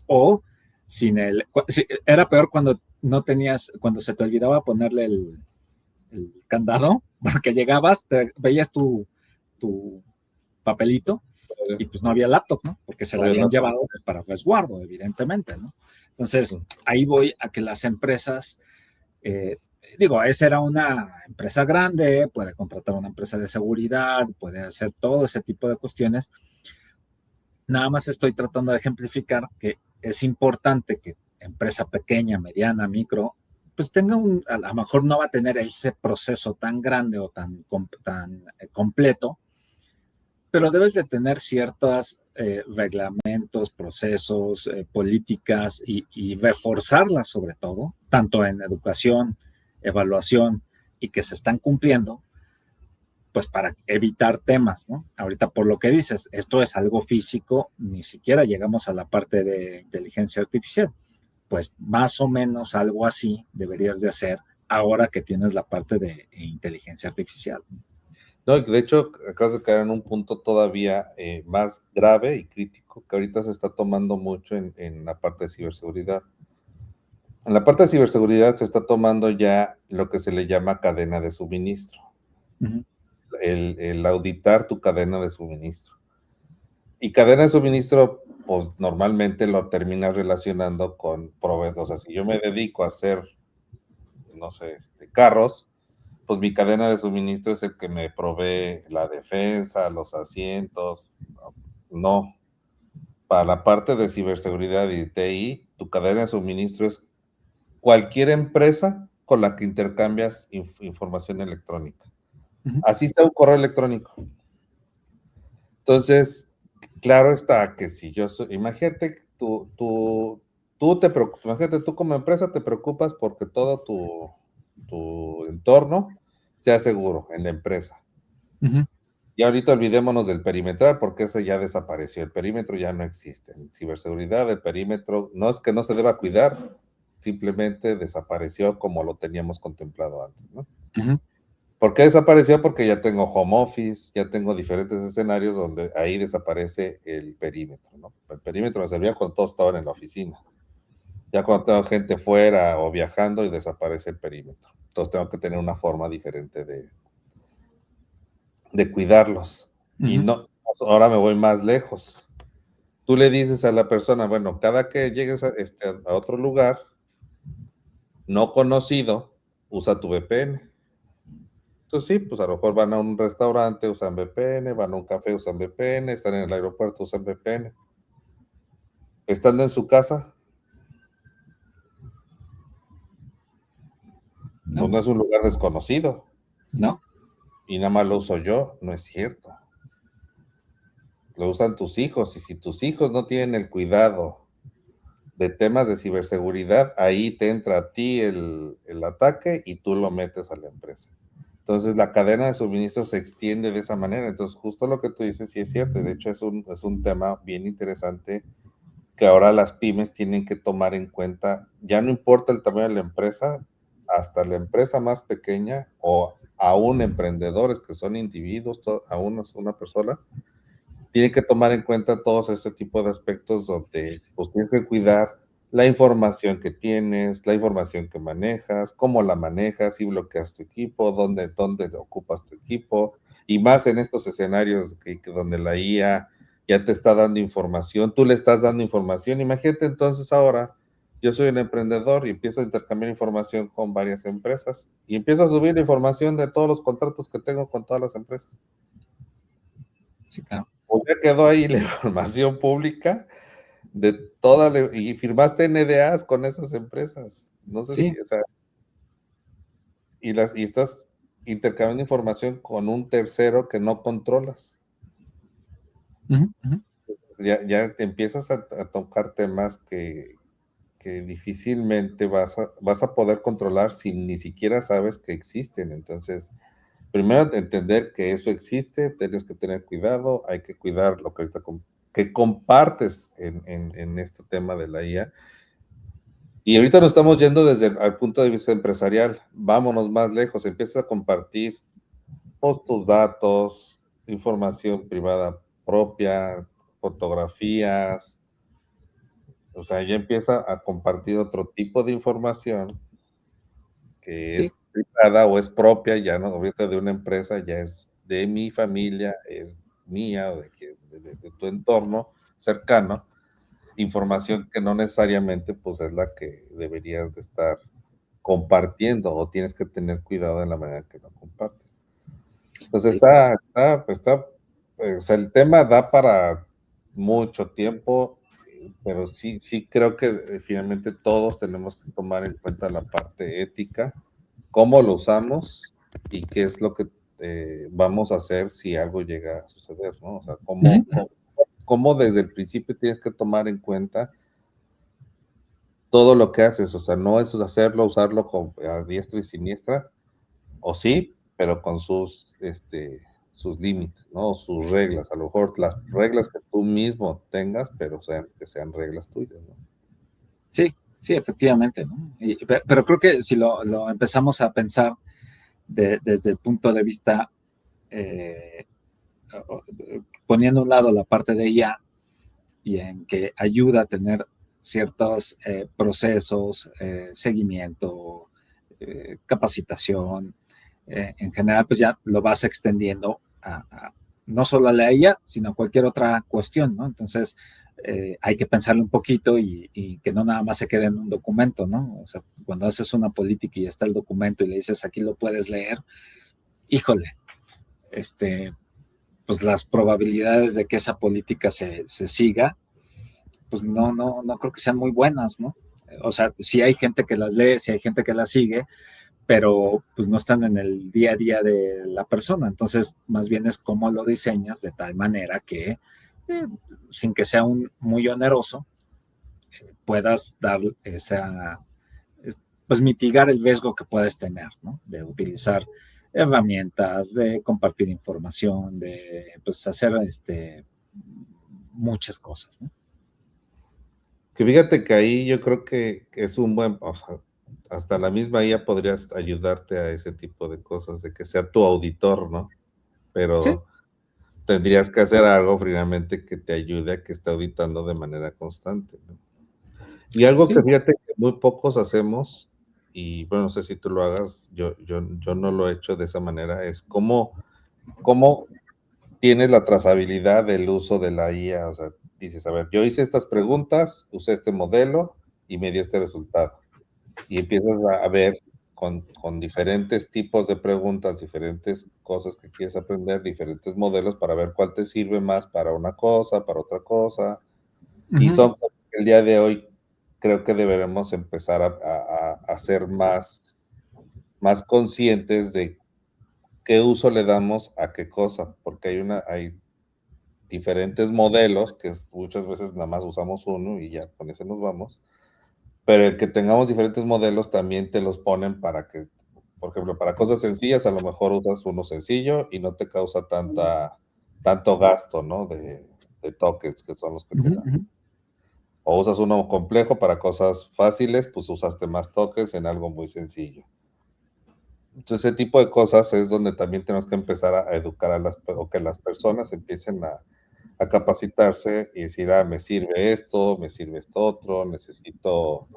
O sin era peor cuando no tenías, cuando se te olvidaba ponerle el candado, porque llegabas, veías tu papelito y pues no había laptop, ¿no? Porque se la habían llevado para resguardo, evidentemente, ¿no? Entonces, ahí voy a que las empresas, digo, esa era una empresa grande, puede contratar una empresa de seguridad, puede hacer todo ese tipo de cuestiones. Nada más estoy tratando de ejemplificar que es importante que empresa pequeña, mediana, micro, pues tenga a lo mejor no va a tener ese proceso tan grande o tan completo, pero debes de tener ciertos reglamentos, procesos, políticas y reforzarlas sobre todo, tanto en educación, evaluación y que se están cumpliendo, pues para evitar temas, ¿no? Ahorita por lo que dices, esto es algo físico, ni siquiera llegamos a la parte de inteligencia artificial, pues más o menos algo así deberías de hacer ahora que tienes la parte de inteligencia artificial. No, de hecho, acabas de caer en un punto todavía más grave y crítico que ahorita se está tomando mucho en la parte de ciberseguridad. En la parte de ciberseguridad se está tomando ya lo que se le llama cadena de suministro. Uh-huh. El auditar tu cadena de suministro. Y cadena de suministro, pues normalmente lo terminas relacionando con proveedores. O sea, si yo me dedico a hacer, no sé, carros, pues mi cadena de suministro es el que me provee la defensa, los asientos. No. Para la parte de ciberseguridad y TI, tu cadena de suministro es cualquier empresa con la que intercambias información electrónica. Uh-huh. Así sea un correo electrónico. Entonces, claro está que si yo soy, imagínate, tú te preocupas, imagínate, tú como empresa te preocupas porque todo tu entorno sea seguro en la empresa. Uh-huh. Y ahorita olvidémonos del perimetral porque ese ya desapareció, el perímetro ya no existe. En ciberseguridad, el perímetro no es que no se deba cuidar, simplemente desapareció como lo teníamos contemplado antes, ¿no? Uh-huh. ¿Por qué desapareció? Porque ya tengo home office, ya tengo diferentes escenarios donde ahí desaparece el perímetro, ¿no? El perímetro me servía cuando todos estaban en la oficina. Ya cuando tengo gente fuera o viajando y desaparece el perímetro. Entonces tengo que tener una forma diferente de cuidarlos. Uh-huh. Y no, ahora me voy más lejos. Tú le dices a la persona, bueno, cada que llegues a otro lugar no conocido, usa tu VPN. Entonces sí, pues a lo mejor van a un restaurante, usan VPN, van a un café, usan VPN, están en el aeropuerto, usan VPN. Estando en su casa, no, pues no es un lugar desconocido. No. Y nada más lo uso yo, no es cierto. Lo usan tus hijos, y si tus hijos no tienen el cuidado de temas de ciberseguridad, ahí te entra a ti el ataque y tú lo metes a la empresa. Entonces, la cadena de suministro se extiende de esa manera. Entonces, justo lo que tú dices sí es cierto. Y de hecho, es un tema bien interesante que ahora las pymes tienen que tomar en cuenta. Ya no importa el tamaño de la empresa, hasta la empresa más pequeña o aún emprendedores que son individuos, aún una persona, tiene que tomar en cuenta todos ese tipo de aspectos donde pues tienes que cuidar la información que tienes, la información que manejas, cómo la manejas, si bloqueas tu equipo, dónde ocupas tu equipo, y más en estos escenarios donde la IA ya te está dando información, tú le estás dando información. Imagínate entonces ahora, yo soy un emprendedor y empiezo a intercambiar información con varias empresas y empiezo a subir la información de todos los contratos que tengo con todas las empresas. Sí, claro. Pues ya quedó ahí la información pública de y firmaste NDAs con esas empresas. No sé sí. si, o sea, y estás intercambiando información con un tercero que no controlas. Uh-huh, uh-huh. Ya te empiezas a tocar temas que difícilmente vas a poder controlar si ni siquiera sabes que existen. Entonces, primero entender que eso existe, tienes que tener cuidado, hay que cuidar lo que ahorita que compartes en este tema de la IA. Y ahorita nos estamos yendo desde el punto de vista empresarial. Vámonos más lejos, empieza a compartir tus datos, información privada propia, fotografías. O sea, ya empieza a compartir otro tipo de información que sí es privada o es propia, ya no, ahorita de una empresa, ya es de mi familia, es mía o de tu entorno cercano, información que no necesariamente pues es la que deberías de estar compartiendo o tienes que tener cuidado en la manera que lo compartes. Entonces sí. O sea, el tema da para mucho tiempo. pero sí creo que finalmente todos tenemos que tomar en cuenta la parte ética, cómo lo usamos y qué es lo que vamos a hacer si algo llega a suceder, ¿no? O sea, cómo desde el principio tienes que tomar en cuenta todo lo que haces, o sea, no es hacerlo, usarlo a diestra y siniestra, o sí, pero con sus límites, ¿no? Sus reglas, a lo mejor las reglas que tú mismo tengas, pero que sean reglas tuyas, ¿no? Sí, sí, efectivamente, ¿no? Pero creo que si lo empezamos a pensar desde el punto de vista, poniendo a un lado la parte de IA y en que ayuda a tener ciertos procesos, seguimiento, capacitación, en general, pues ya lo vas extendiendo no solo a la IA, sino a cualquier otra cuestión, ¿no? Entonces, hay que pensarle un poquito y que no nada más se quede en un documento, ¿no? O sea, cuando haces una política y está el documento y le dices, aquí lo puedes leer, híjole, pues las probabilidades de que esa política se siga, pues no creo que sean muy buenas, ¿no? O sea, sí hay gente que las lee, sí hay gente que las sigue, pero pues no están en el día a día de la persona. Entonces, más bien es cómo lo diseñas de tal manera que, sin que sea muy oneroso, puedas dar pues mitigar el riesgo que puedes tener, ¿no? De utilizar herramientas, de compartir información, de pues hacer muchas cosas, ¿no? Que fíjate que ahí yo creo que es un buen, o sea, hasta la misma IA podrías ayudarte a ese tipo de cosas, de que sea tu auditor, ¿no? Sí, Pero tendrías que hacer algo finalmente que te ayude a que esté auditando de manera constante, ¿no? Y algo que sí. fíjate que muy pocos hacemos, y bueno, no sé si tú lo hagas, yo no lo he hecho de esa manera, es cómo tienes la trazabilidad del uso de la IA. O sea, dices, a ver, yo hice estas preguntas, usé este modelo y me dio este resultado. Y empiezas a ver con diferentes tipos de preguntas, diferentes cosas que quieres aprender, diferentes modelos para ver cuál te sirve más para una cosa, para otra cosa. Y Uh-huh. son cosas que el día de hoy creo que deberemos empezar a ser más conscientes de qué uso le damos a qué cosa, porque hay diferentes modelos que muchas veces nada más usamos uno y ya con ese nos vamos, pero el que tengamos diferentes modelos también te los ponen para que, por ejemplo, para cosas sencillas a lo mejor usas uno sencillo y no te causa tanto gasto, ¿no? De tokens, que son los que te Uh-huh. dan. Uh-huh. O usas uno complejo para cosas fáciles, pues usaste más tokens en algo muy sencillo. Entonces, ese tipo de cosas es donde también tenemos que empezar a educar o que las personas empiecen a capacitarse y decir, me sirve esto otro, necesito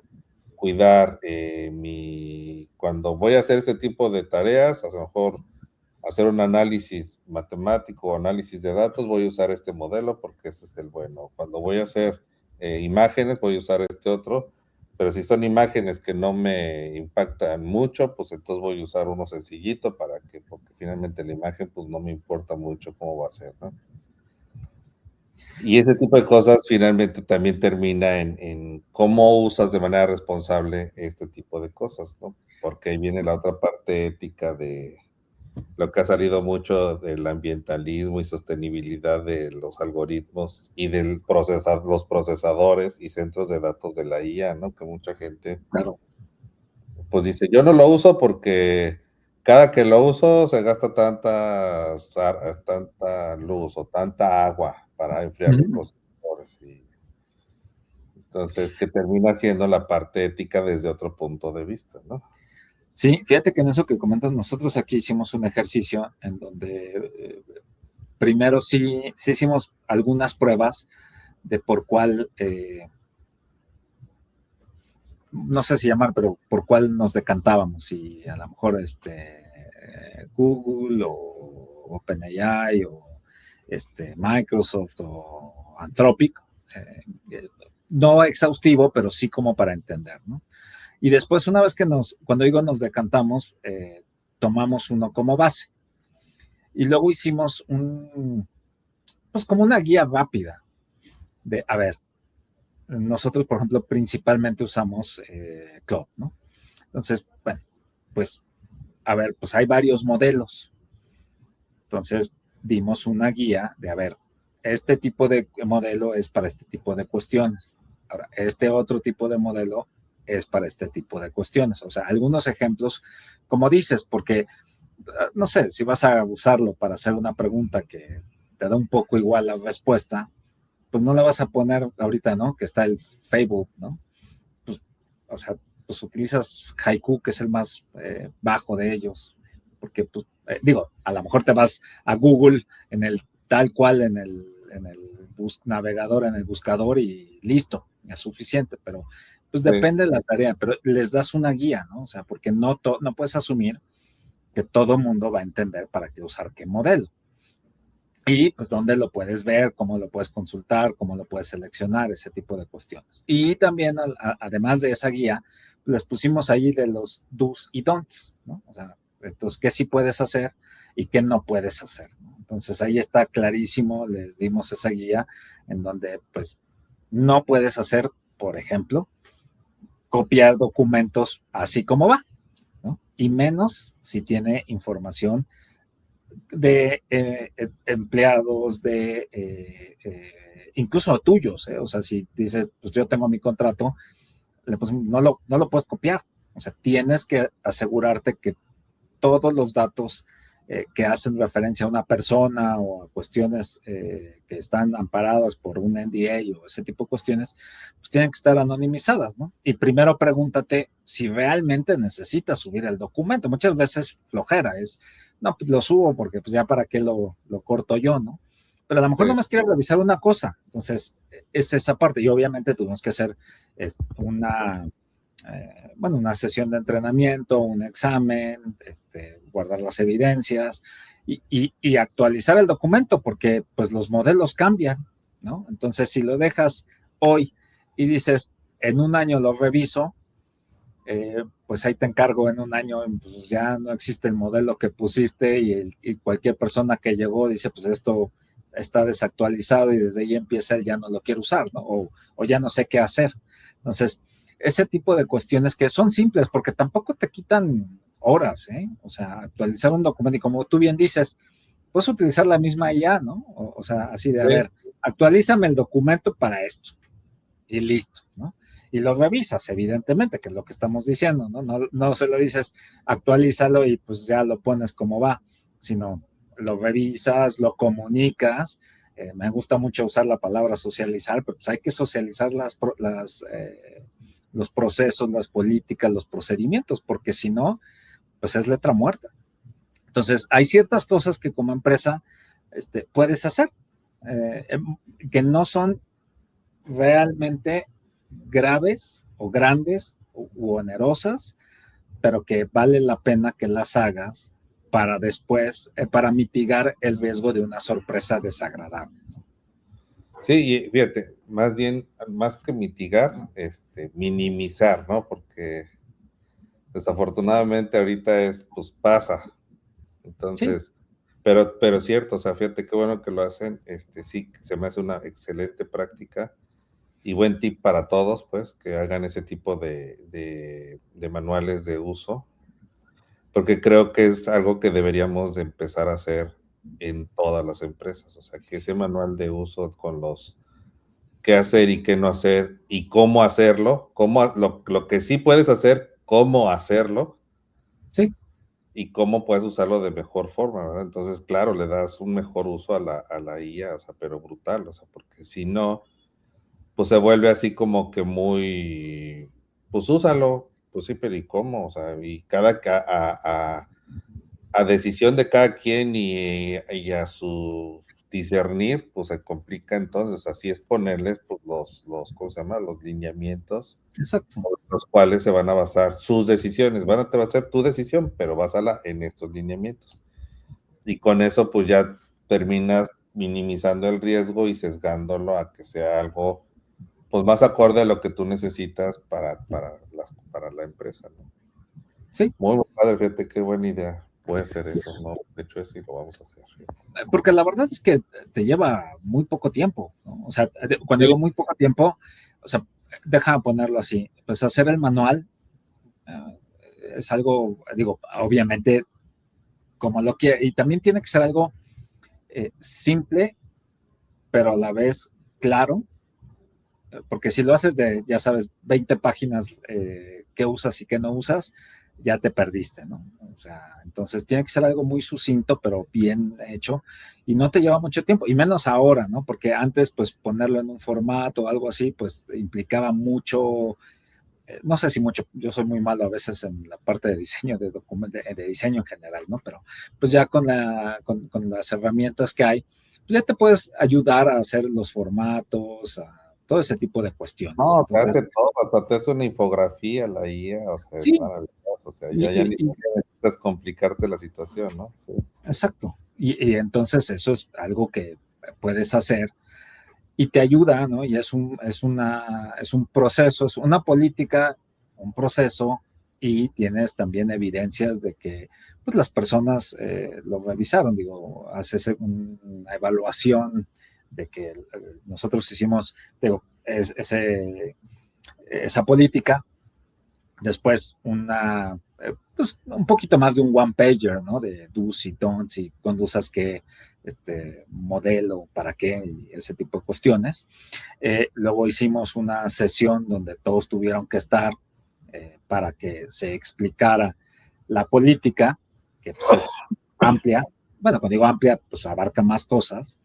cuidar cuando voy a hacer ese tipo de tareas, a lo mejor hacer un análisis matemático o análisis de datos, voy a usar este modelo porque ese es el bueno. Cuando voy a hacer imágenes, voy a usar este otro, pero si son imágenes que no me impactan mucho, pues entonces voy a usar uno sencillito porque finalmente la imagen pues no me importa mucho cómo va a ser, ¿no? Y ese tipo de cosas finalmente también termina en cómo usas de manera responsable este tipo de cosas, ¿no? Porque ahí viene la otra parte ética de lo que ha salido mucho del ambientalismo y sostenibilidad de los algoritmos y los procesadores y centros de datos de la IA, ¿no? Que mucha gente Claro. pues dice, yo no lo uso porque cada que lo uso se gasta tanta luz o tanta agua para enfriar los Uh-huh. procesadores. Y entonces, que termina siendo la parte ética desde otro punto de vista, ¿no? Sí, fíjate que en eso que comentas, nosotros aquí hicimos un ejercicio en donde primero sí hicimos algunas pruebas de por cuál, no sé si llamar, pero por cuál nos decantábamos, y a lo mejor Google o OpenAI o Microsoft o Anthropic, no exhaustivo, pero sí como para entender, ¿no? Y después, una vez que cuando digo nos decantamos, tomamos uno como base. Y luego hicimos pues como una guía rápida de, a ver, nosotros, por ejemplo, principalmente usamos Claude, ¿no? Entonces, bueno, pues, a ver, pues hay varios modelos. Entonces, dimos una guía de, a ver, este tipo de modelo es para este tipo de cuestiones. Ahora, este otro tipo de modelo es para este tipo de cuestiones. O sea, algunos ejemplos, como dices, porque, no sé, si vas a usarlo para hacer una pregunta que te da un poco igual la respuesta, pues no le vas a poner ahorita, ¿no? Que está el Fable, ¿no? Pues, o sea, pues utilizas Haiku, que es el más bajo de ellos, porque, pues, digo, a lo mejor te vas a Google en el tal cual, en el navegador, en el buscador y listo, es suficiente, pero pues depende de la tarea, pero les das una guía, ¿no? O sea, porque no puedes asumir que todo mundo va a entender para qué usar qué modelo. Y pues dónde lo puedes ver, cómo lo puedes consultar, cómo lo puedes seleccionar, ese tipo de cuestiones. Y también, además de esa guía, les pusimos ahí de los do's y don'ts, ¿no? O sea, entonces, qué sí puedes hacer y qué no puedes hacer, ¿no? Entonces ahí está clarísimo, les dimos esa guía en donde pues no puedes hacer, por ejemplo, copiar documentos así como va, ¿no? Y menos si tiene información de empleados, incluso tuyos, o sea, si dices, pues yo tengo mi contrato, pues no lo puedes copiar, o sea, tienes que asegurarte que todos los datos que hacen referencia a una persona o a cuestiones que están amparadas por un NDA o ese tipo de cuestiones, pues tienen que estar anonimizadas, ¿no? Y primero pregúntate si realmente necesitas subir el documento. Muchas veces flojera es, no, pues lo subo porque pues ya para qué lo corto yo, ¿no? Pero a lo mejor no más quiero revisar una cosa. Entonces, es esa parte. Y obviamente tuvimos que hacer una sesión de entrenamiento, un examen, guardar las evidencias y actualizar el documento porque pues los modelos cambian, ¿no? Entonces, si lo dejas hoy y dices, en un año lo reviso, pues ahí te encargo en un año, pues ya no existe el modelo que pusiste y cualquier persona que llegó dice, pues esto está desactualizado y desde ahí empieza el ya no lo quiero usar, ¿no? O ya no sé qué hacer. Entonces, ese tipo de cuestiones que son simples porque tampoco te quitan horas, ¿eh? O sea, actualizar un documento y como tú bien dices, puedes utilizar la misma IA, ¿no? O sea, así de, a ver, actualízame el documento para esto y listo, ¿no? Y lo revisas, evidentemente, que es lo que estamos diciendo, ¿no? No se lo dices, actualízalo y pues ya lo pones como va, sino lo revisas, lo comunicas. Me gusta mucho usar la palabra socializar, pero pues hay que socializar los procesos, las políticas, los procedimientos, porque si no, pues es letra muerta. Entonces, hay ciertas cosas que como empresa puedes hacer, que no son realmente graves o grandes u onerosas, pero que vale la pena que las hagas para después, para mitigar el riesgo de una sorpresa desagradable. Sí, y fíjate, más bien, más que mitigar, minimizar, ¿no? Porque desafortunadamente ahorita pues pasa. Entonces, sí. pero cierto, o sea, fíjate qué bueno que lo hacen, sí, se me hace una excelente práctica y buen tip para todos, pues, que hagan ese tipo de manuales de uso, porque creo que es algo que deberíamos de empezar a hacer en todas las empresas, o sea, que ese manual de uso con los qué hacer y qué no hacer y cómo hacerlo, lo que sí puedes hacer, cómo hacerlo. Sí. Y cómo puedes usarlo de mejor forma, ¿verdad? Entonces, claro, le das un mejor uso a la IA, o sea, pero brutal, o sea, porque si no, pues se vuelve así como que muy, pues úsalo, pues sí, pero ¿y cómo? O sea, y a decisión de cada quien y a su discernir, pues se complica entonces, así es ponerles pues ¿cómo se llama? Los lineamientos. Exacto. Los cuales se van a basar sus decisiones, te va a ser tu decisión, pero básala en estos lineamientos. Y con eso pues ya terminas minimizando el riesgo y sesgándolo a que sea algo pues más acorde a lo que tú necesitas para la empresa, ¿no? Sí. Muy padre, fíjate, qué buena idea. puede ser eso, no, de hecho eso y lo vamos a hacer. Porque la verdad es que te lleva muy poco tiempo, ¿no? O sea, cuando digo muy poco tiempo, o sea, deja ponerlo así, pues hacer el manual es algo, digo, obviamente como lo quiere, y también tiene que ser algo simple, pero a la vez claro, porque si lo haces de, ya sabes, 20 páginas que usas y que no usas, ya te perdiste, ¿no? O sea, entonces tiene que ser algo muy sucinto, pero bien hecho, y no te lleva mucho tiempo, y menos ahora, ¿no? Porque antes, pues, ponerlo en un formato o algo así, pues, implicaba mucho, no sé si mucho, yo soy muy malo a veces en la parte de diseño, de diseño en general, ¿no? Pero, pues, ya con las herramientas que hay, pues ya te puedes ayudar a hacer los formatos, a todo ese tipo de cuestiones. No, te Entonces, hace todo, hasta te hace una infografía la IA, o sea, es sí, maravilloso, o sea, ya ni siquiera necesitas complicarte la situación, ¿no? Sí. exacto. Y entonces eso es algo que puedes hacer y te ayuda, ¿no? Y es un proceso, es una política, un proceso, y tienes también evidencias de que pues, las personas lo revisaron, digo, haces una evaluación de que nosotros hicimos, digo, esa política. Después pues un poquito más de un one pager, ¿no? De do's y don'ts y cuando usas qué modelo, para qué y ese tipo de cuestiones. Luego hicimos una sesión donde todos tuvieron que estar para que se explicara la política, que pues es amplia. Bueno, cuando digo amplia, pues abarca más cosas.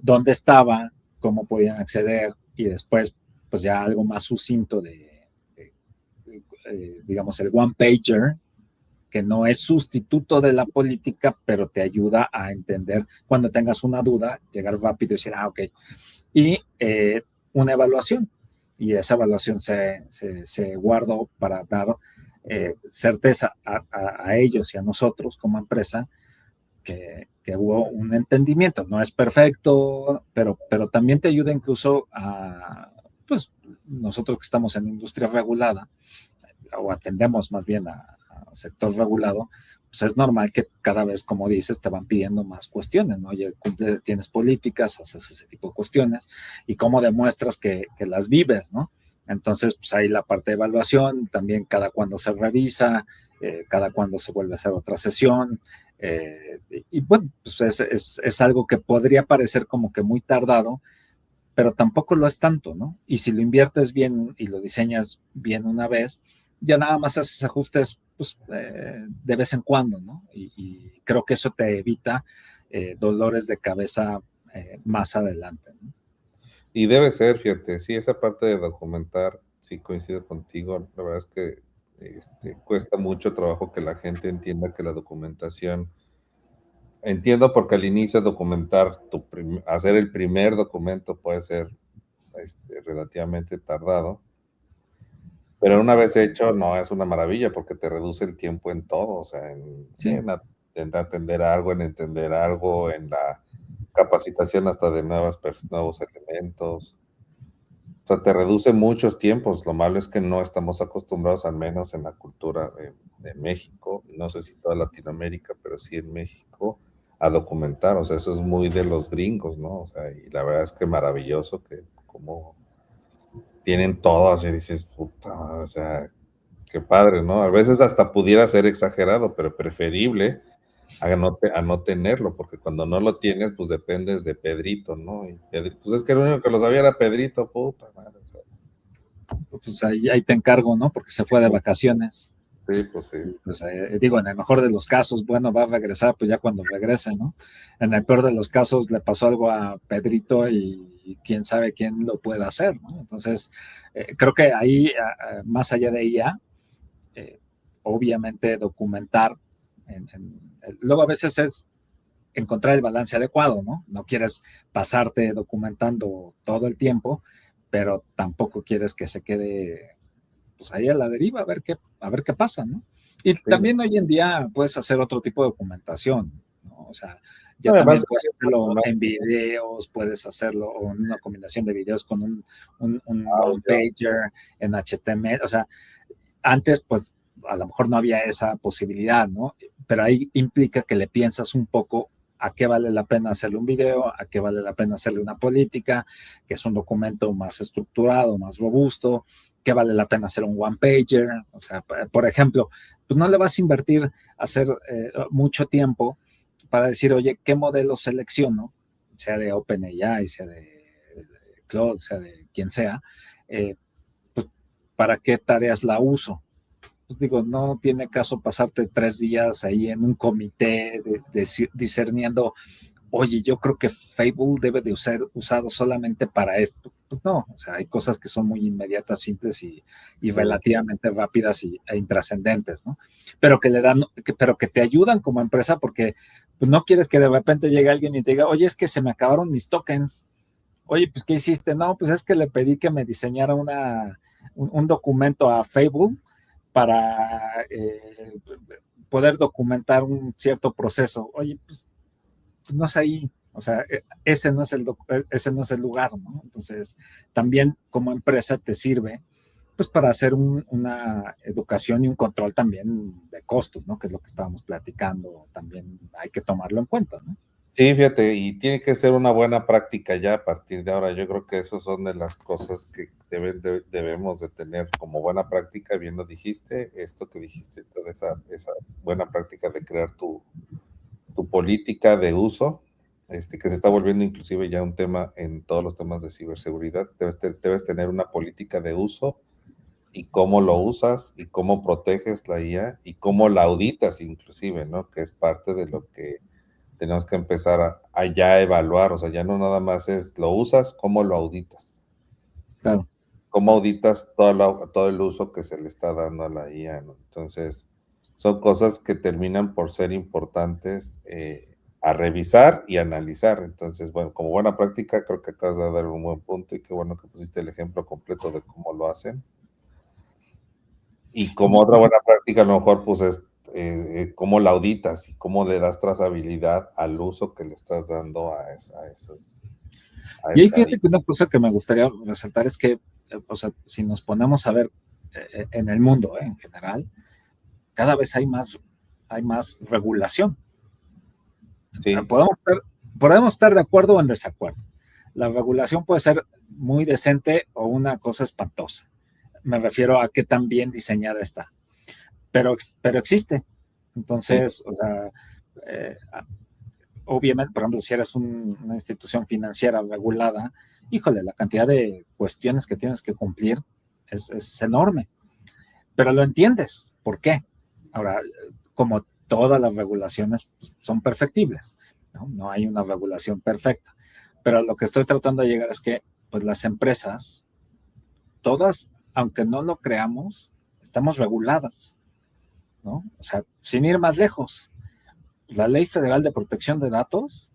Dónde estaba, cómo podían acceder y después pues ya algo más sucinto digamos, el one pager, que no es sustituto de la política, pero te ayuda a entender cuando tengas una duda, llegar rápido y decir, ok. Y una evaluación. Y esa evaluación se guardó para dar certeza a ellos y a nosotros como empresa que hubo un entendimiento. No es perfecto, pero también te ayuda incluso a, pues, nosotros que estamos en industria regulada, o atendemos más bien a sector regulado, pues es normal que cada vez, como dices, te van pidiendo más cuestiones, ¿no? Oye, tienes políticas, haces ese tipo de cuestiones, y cómo demuestras que las vives, ¿no? Entonces, pues hay la parte de evaluación, también cada cuando se revisa, cada cuando se vuelve a hacer otra sesión, y bueno, pues es algo que podría parecer como que muy tardado, pero tampoco lo es tanto, ¿no? Y si lo inviertes bien y lo diseñas bien una vez, ya nada más haces ajustes pues, de vez en cuando, ¿no? Y creo que eso te evita dolores de cabeza más adelante, ¿no? Y debe ser, fíjate, sí, esa parte de documentar, sí coincido contigo, la verdad es que cuesta mucho trabajo que la gente entienda que la documentación, entiendo porque al inicio documentar, hacer el primer documento puede ser relativamente tardado, pero una vez hecho, no, es una maravilla porque te reduce el tiempo en todo, o sea, Sí. en atender algo, en entender algo, en la capacitación hasta de nuevos elementos. O sea, te reduce muchos tiempos. Lo malo es que no estamos acostumbrados, al menos en la cultura de México, no sé si toda Latinoamérica, pero sí en México, a documentar. O sea, eso es muy de los gringos, ¿no? O sea, y la verdad es que maravilloso que como tienen todo, así dices, puta madre, o sea, qué padre, ¿no? A veces hasta pudiera ser exagerado, pero preferible a no tenerlo, porque cuando no lo tienes, pues dependes de Pedrito, ¿no? Y pues es que el único que lo sabía era Pedrito, puta madre. O sea, Pues ahí te encargo, ¿no? Porque se fue de vacaciones. sí, pues sí. Pues digo, en el mejor de los casos, bueno, va a regresar pues ya cuando regrese, ¿no? En el peor de los casos le pasó algo a Pedrito y quién sabe quién lo puede hacer, ¿no? Entonces, creo que ahí, más allá de IA, obviamente documentar, luego a veces es encontrar el balance adecuado, ¿no? No quieres pasarte documentando todo el tiempo, pero tampoco quieres que se quede pues ahí a la deriva, a ver qué pasa, ¿no? Y Sí. también hoy en día puedes hacer otro tipo de documentación, ¿no? O sea, ya No, también además, puedes hacerlo en videos, puedes hacerlo o en una combinación de videos con un one pager en HTML, o sea, antes pues a lo mejor no había esa posibilidad, ¿no? Pero ahí implica que le piensas un poco a qué vale la pena hacerle un video, a qué vale la pena hacerle una política, que es un documento más estructurado, más robusto, qué vale la pena hacer un one-pager. O sea, por ejemplo, pues no le vas a invertir a hacer mucho tiempo para decir, oye, ¿qué modelo selecciono? Sea de OpenAI, sea de Claude, sea de quien sea, pues, ¿para qué tareas la uso? Pues digo, no tiene caso pasarte 3 días ahí en un comité discerniendo, oye, yo creo que Fable debe de ser usado solamente para esto. Pues no, o sea, hay cosas que son muy inmediatas, simples y relativamente rápidas e intrascendentes, ¿no? Pero que le dan, pero que te ayudan como empresa porque pues, no quieres que de repente llegue alguien y te diga, oye, es que se me acabaron mis tokens. Oye, pues, ¿qué hiciste? No, pues es que le pedí que me diseñara un documento a Fable para poder documentar un cierto proceso. Oye, pues no es ahí, o sea, ese no es el lugar, ¿no? Entonces, también como empresa te sirve, pues para hacer una educación y un control también de costos, ¿no? Que es lo que estábamos platicando, también hay que tomarlo en cuenta, ¿no? Sí, fíjate, y tiene que ser una buena práctica ya a partir de ahora. Yo creo que esas son de las cosas que debemos de tener como buena práctica. Bien lo dijiste, esto que dijiste, toda esa buena práctica de crear tu política de uso, que se está volviendo inclusive ya un tema en todos los temas de ciberseguridad. Debes tener una política de uso y cómo lo usas y cómo proteges la IA y cómo la auditas inclusive, ¿no? Que es parte de lo que tenemos que empezar a ya evaluar, o sea, ya no nada más es lo usas, cómo lo auditas. Claro. Cómo auditas todo el uso que se le está dando a la IA, ¿no? Entonces, son cosas que terminan por ser importantes a revisar y analizar. Entonces, bueno, como buena práctica, creo que acabas de dar un buen punto y qué bueno que pusiste el ejemplo completo de cómo lo hacen. Y como otra buena práctica, a lo mejor, pues es cómo la auditas y cómo le das trazabilidad al uso que le estás dando a esos. Y ahí fíjate que una cosa que me gustaría resaltar es que, o sea, si nos ponemos a ver en el mundo en general, cada vez hay más regulación. Sí. Podemos estar de acuerdo o en desacuerdo. La regulación puede ser muy decente o una cosa espantosa. Me refiero a qué tan bien diseñada está. Pero existe. Entonces, sí. O sea, obviamente, por ejemplo, si eres una institución financiera regulada, híjole, la cantidad de cuestiones que tienes que cumplir es enorme. Pero lo entiendes. ¿Por qué? Ahora, como todas las regulaciones pues, son perfectibles, ¿no? No hay una regulación perfecta. Pero lo que estoy tratando de llegar es que pues, las empresas, todas, aunque no lo creamos, estamos reguladas, ¿no? O sea, sin ir más lejos, la Ley Federal de Protección de Datos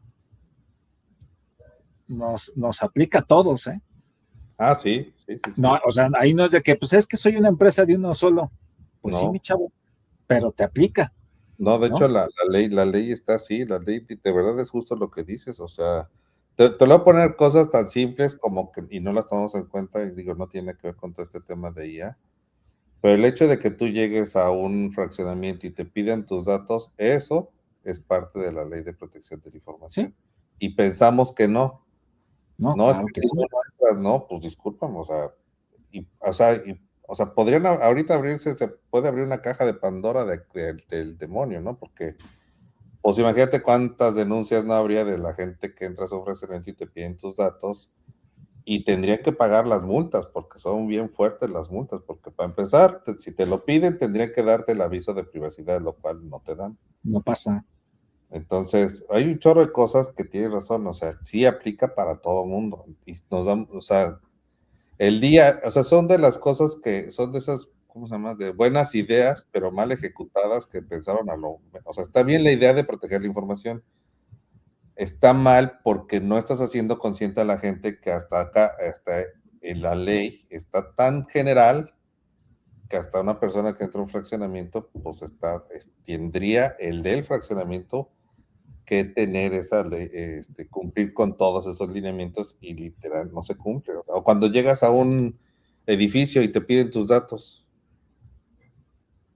nos aplica a todos, ¿eh? Ah, sí. No, o sea, ahí no es de que, pues es que soy una empresa de uno solo. Pues no. Sí, mi chavo, pero te aplica. No, de hecho, la ley está así, la ley, de verdad es justo lo que dices, o sea, te voy a poner cosas tan simples como que, y no las tomamos en cuenta, y digo, no tiene que ver con todo este tema de IA, pero el hecho de que tú llegues a un fraccionamiento y te piden tus datos, eso es parte de la Ley de Protección de la Información. ¿Sí? Y pensamos que no. No, claro, es que sí. No, pues discúlpame, o sea, podrían ahorita se puede abrir una caja de Pandora del demonio, ¿no? Porque, pues imagínate cuántas denuncias no habría de la gente que entras a un fraccionamiento y te piden tus datos y tendrían que pagar las multas, porque son bien fuertes las multas, porque para empezar, si te lo piden, tendrían que darte el aviso de privacidad, lo cual no te dan. No pasa. Entonces, hay un chorro de cosas que tienes razón, o sea, sí aplica para todo mundo, y nos dan, o sea, son de las cosas que son de esas, ¿cómo se llama? De buenas ideas, pero mal ejecutadas que pensaron o sea, está bien la idea de proteger la información, está mal porque no estás haciendo consciente a la gente que hasta acá, en la ley, está tan general que hasta una persona que entra a un fraccionamiento, pues tendría el del fraccionamiento que tener esa ley, cumplir con todos esos lineamientos y literal no se cumple. O cuando llegas a un edificio y te piden tus datos.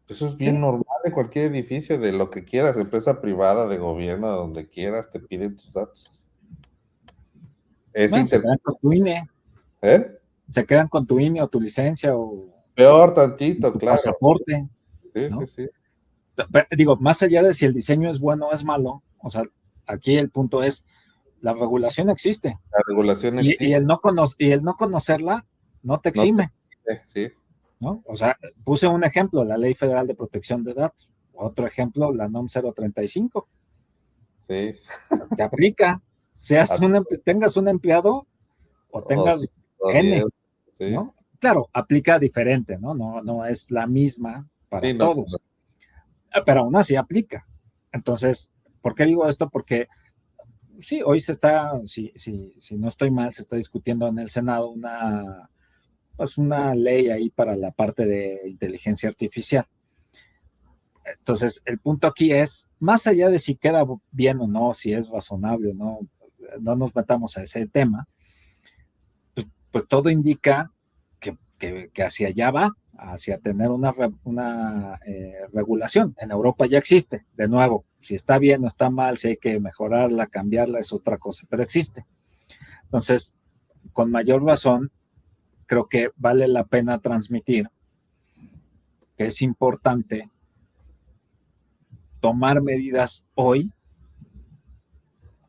Eso es bien normal en cualquier edificio, de lo que quieras, empresa privada, de gobierno, donde quieras, te piden tus datos. Bueno, se quedan con tu INE. Se quedan con tu INE o tu licencia o... Peor tantito, tu claro. Pasaporte. Sí, ¿no? sí. Pero, digo, más allá de si el diseño es bueno o es malo, o sea, aquí el punto es, la regulación existe. La regulación existe. Y el no conocerla no te exime. Sí. ¿No? O sea, puse un ejemplo, la Ley Federal de Protección de Datos. Otro ejemplo, la NOM 035. Sí. Que aplica. Tengas un empleado o tengas N, sí. ¿no? Claro, aplica diferente, ¿no? No es la misma para todos. Pero aún así aplica. Entonces, ¿por qué digo esto? Porque sí, hoy se está, si no estoy mal, se está discutiendo en el Senado una ley ahí para la parte de inteligencia artificial. Entonces, el punto aquí es, más allá de si queda bien o no, si es razonable o no, no nos metamos a ese tema, pues todo indica que hacia allá va, hacia tener una regulación. En Europa ya existe, de nuevo, si está bien o está mal, si hay que mejorarla, cambiarla, es otra cosa, pero existe. Entonces, con mayor razón, creo que vale la pena transmitir que es importante tomar medidas hoy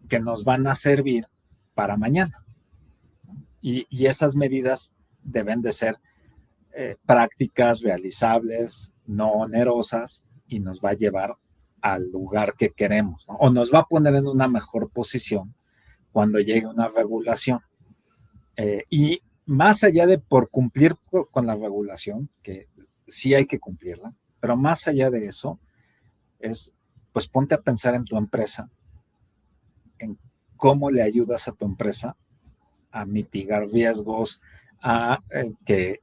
que nos van a servir para mañana. Y esas medidas deben de ser prácticas, realizables, no onerosas, y nos va a llevar al lugar que queremos, ¿no? O nos va a poner en una mejor posición cuando llegue una regulación. Y más allá de por cumplir con la regulación, que sí hay que cumplirla, pero más allá de eso, pues ponte a pensar en tu empresa, en cómo le ayudas a tu empresa a mitigar riesgos, a que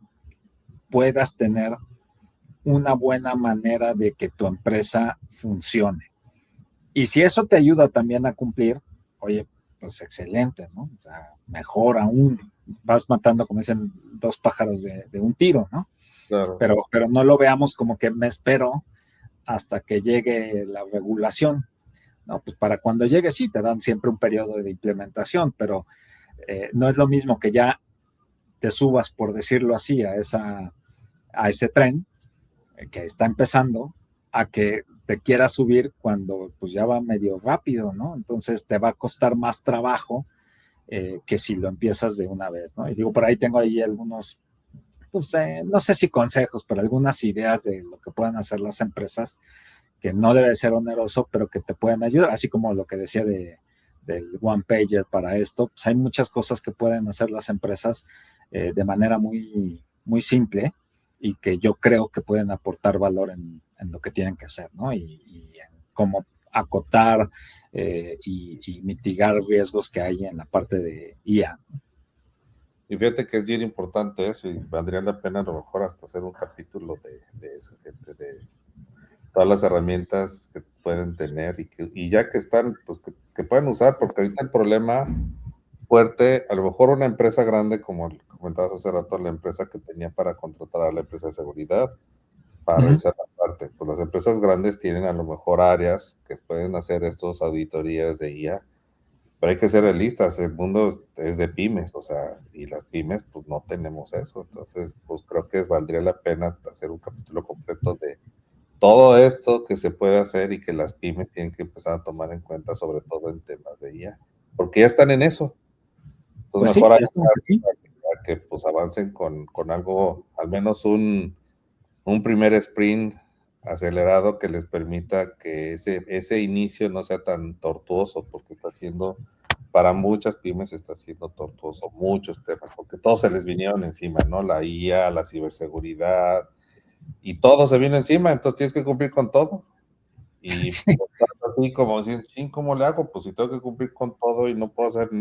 puedas tener una buena manera de que tu empresa funcione. Y si eso te ayuda también a cumplir, oye, pues excelente, ¿no? O sea, mejor aún, vas matando, como dicen, 2 pájaros de un tiro, ¿no? Claro. Pero no lo veamos como que me espero hasta que llegue la regulación. No, pues para cuando llegue sí te dan siempre un periodo de implementación, pero no es lo mismo que ya te subas, por decirlo así, a ese tren que está empezando, a que te quieras subir cuando pues ya va medio rápido, ¿no? Entonces te va a costar más trabajo que si lo empiezas de una vez, ¿no? Y digo, por ahí tengo ahí algunos, pues no sé si consejos, pero algunas ideas de lo que puedan hacer las empresas, que no debe ser oneroso, pero que te pueden ayudar, así como lo que decía del one pager para esto, pues hay muchas cosas que pueden hacer las empresas de manera muy, muy simple y que yo creo que pueden aportar valor en lo que tienen que hacer, ¿no? Y en cómo acotar y mitigar riesgos que hay en la parte de IA. Y fíjate que es bien importante eso, y valdría la pena a lo mejor hasta hacer un capítulo de eso, gente, de todas las herramientas que pueden tener y ya que están, pues que pueden usar, porque ahorita el problema fuerte, a lo mejor una empresa grande, como comentabas hace rato, la empresa que tenía para contratar a la empresa de seguridad, para revisar la parte, pues las empresas grandes tienen a lo mejor áreas que pueden hacer estos auditorías de IA, pero hay que ser realistas, el mundo es de pymes, o sea, y las pymes pues no tenemos eso, entonces pues creo que valdría la pena hacer un capítulo completo de todo esto que se puede hacer y que las pymes tienen que empezar a tomar en cuenta, sobre todo en temas de IA, porque ya están en eso. Entonces, pues mejor sí, a que pues avancen con algo, al menos un primer sprint acelerado que les permita que ese inicio no sea tan tortuoso, porque está siendo, para muchas pymes está siendo tortuoso, muchos temas, porque todos se les vinieron encima, ¿no? La IA, la ciberseguridad, y todo se vino encima, entonces tienes que cumplir con todo. Y sí. pues, así como decir, ¿cómo le hago? Pues si tengo que cumplir con todo y no puedo,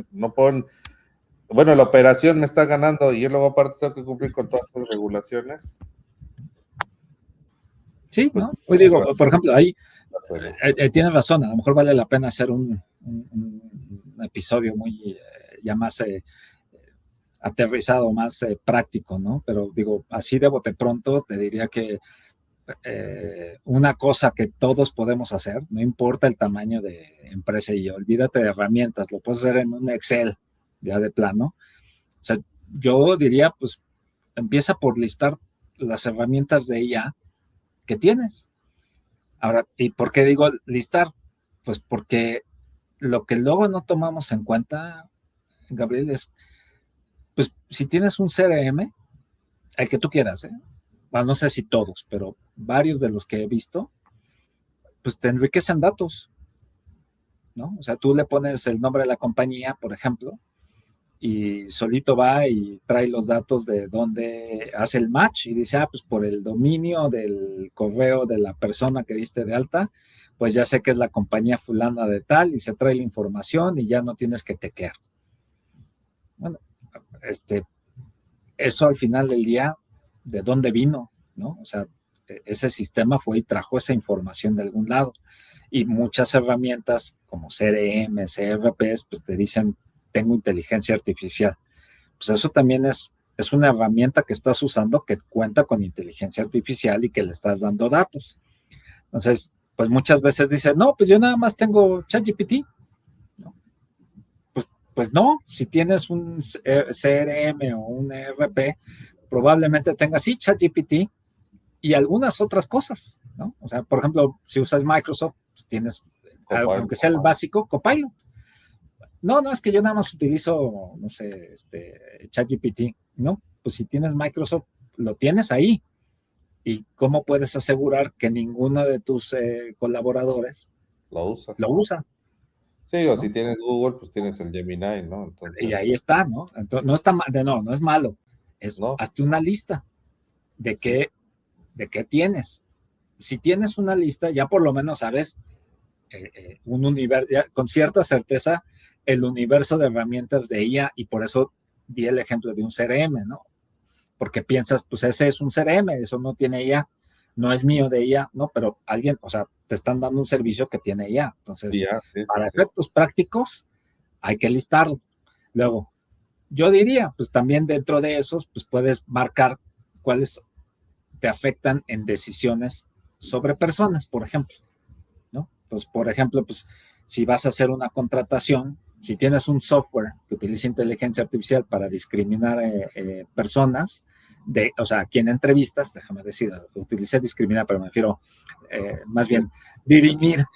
bueno, la operación me está ganando y yo luego aparte tengo que cumplir con todas las regulaciones. Sí, Pues, ¿no? Hoy digo, por ejemplo, ahí tienes razón, a lo mejor vale la pena hacer un episodio muy ya más aterrizado, más práctico, ¿no? Pero digo, así de bote pronto te diría que una cosa que todos podemos hacer, no importa el tamaño de empresa, y olvídate de herramientas, lo puedes hacer en un Excel ya de plano. O sea, yo diría, pues empieza por listar las herramientas de IA que tienes. Ahora, ¿y por qué digo listar? Pues porque lo que luego no tomamos en cuenta, Gabriel, es, pues si tienes un CRM, el que tú quieras, bueno, no sé si todos, pero varios de los que he visto, pues te enriquecen datos, ¿no? O sea, tú le pones el nombre de la compañía, por ejemplo, y solito va y trae los datos de dónde hace el match y dice, pues por el dominio del correo de la persona que diste de alta, pues ya sé que es la compañía fulana de tal, y se trae la información y ya no tienes que teclear. Bueno, eso al final del día, ¿de dónde vino? ¿No? O sea, ese sistema fue y trajo esa información de algún lado. Y muchas herramientas como CRM, CRPs, pues te dicen, tengo inteligencia artificial. Pues eso también es una herramienta que estás usando que cuenta con inteligencia artificial y que le estás dando datos. Entonces, pues muchas veces dicen, no, pues yo nada más tengo ChatGPT. ¿No? Pues no, si tienes un CRM o un ERP, probablemente tengas sí ChatGPT y algunas otras cosas, ¿no? O sea, por ejemplo, si usas Microsoft, pues tienes, aunque sea el básico, Copilot. No, es que yo nada más utilizo, no sé, ChatGPT, ¿no? Pues si tienes Microsoft, lo tienes ahí. ¿Y cómo puedes asegurar que ninguno de tus colaboradores lo usa? Sí, o ¿no? Si tienes Google, pues tienes el Gemini, ¿no? Entonces, y ahí está, ¿no? Entonces, no está no es malo. Hazte una lista de qué tienes. Si tienes una lista, ya por lo menos sabes un universo, con cierta certeza, el universo de herramientas de IA, y por eso di el ejemplo de un CRM, ¿no? Porque piensas, pues ese es un CRM, eso no tiene IA, no es mío de IA, ¿no? Pero alguien, o sea, te están dando un servicio que tiene IA. Entonces, para efectos prácticos, hay que listarlo. Luego, yo diría, pues también dentro de esos, pues puedes marcar cuáles te afectan en decisiones sobre personas, por ejemplo, ¿no? Entonces, por ejemplo, pues si vas a hacer una contratación, si tienes un software que utiliza inteligencia artificial para discriminar personas, o sea, a quien entrevistas, déjame decir, utilicé discriminar, pero me refiero más bien dirimir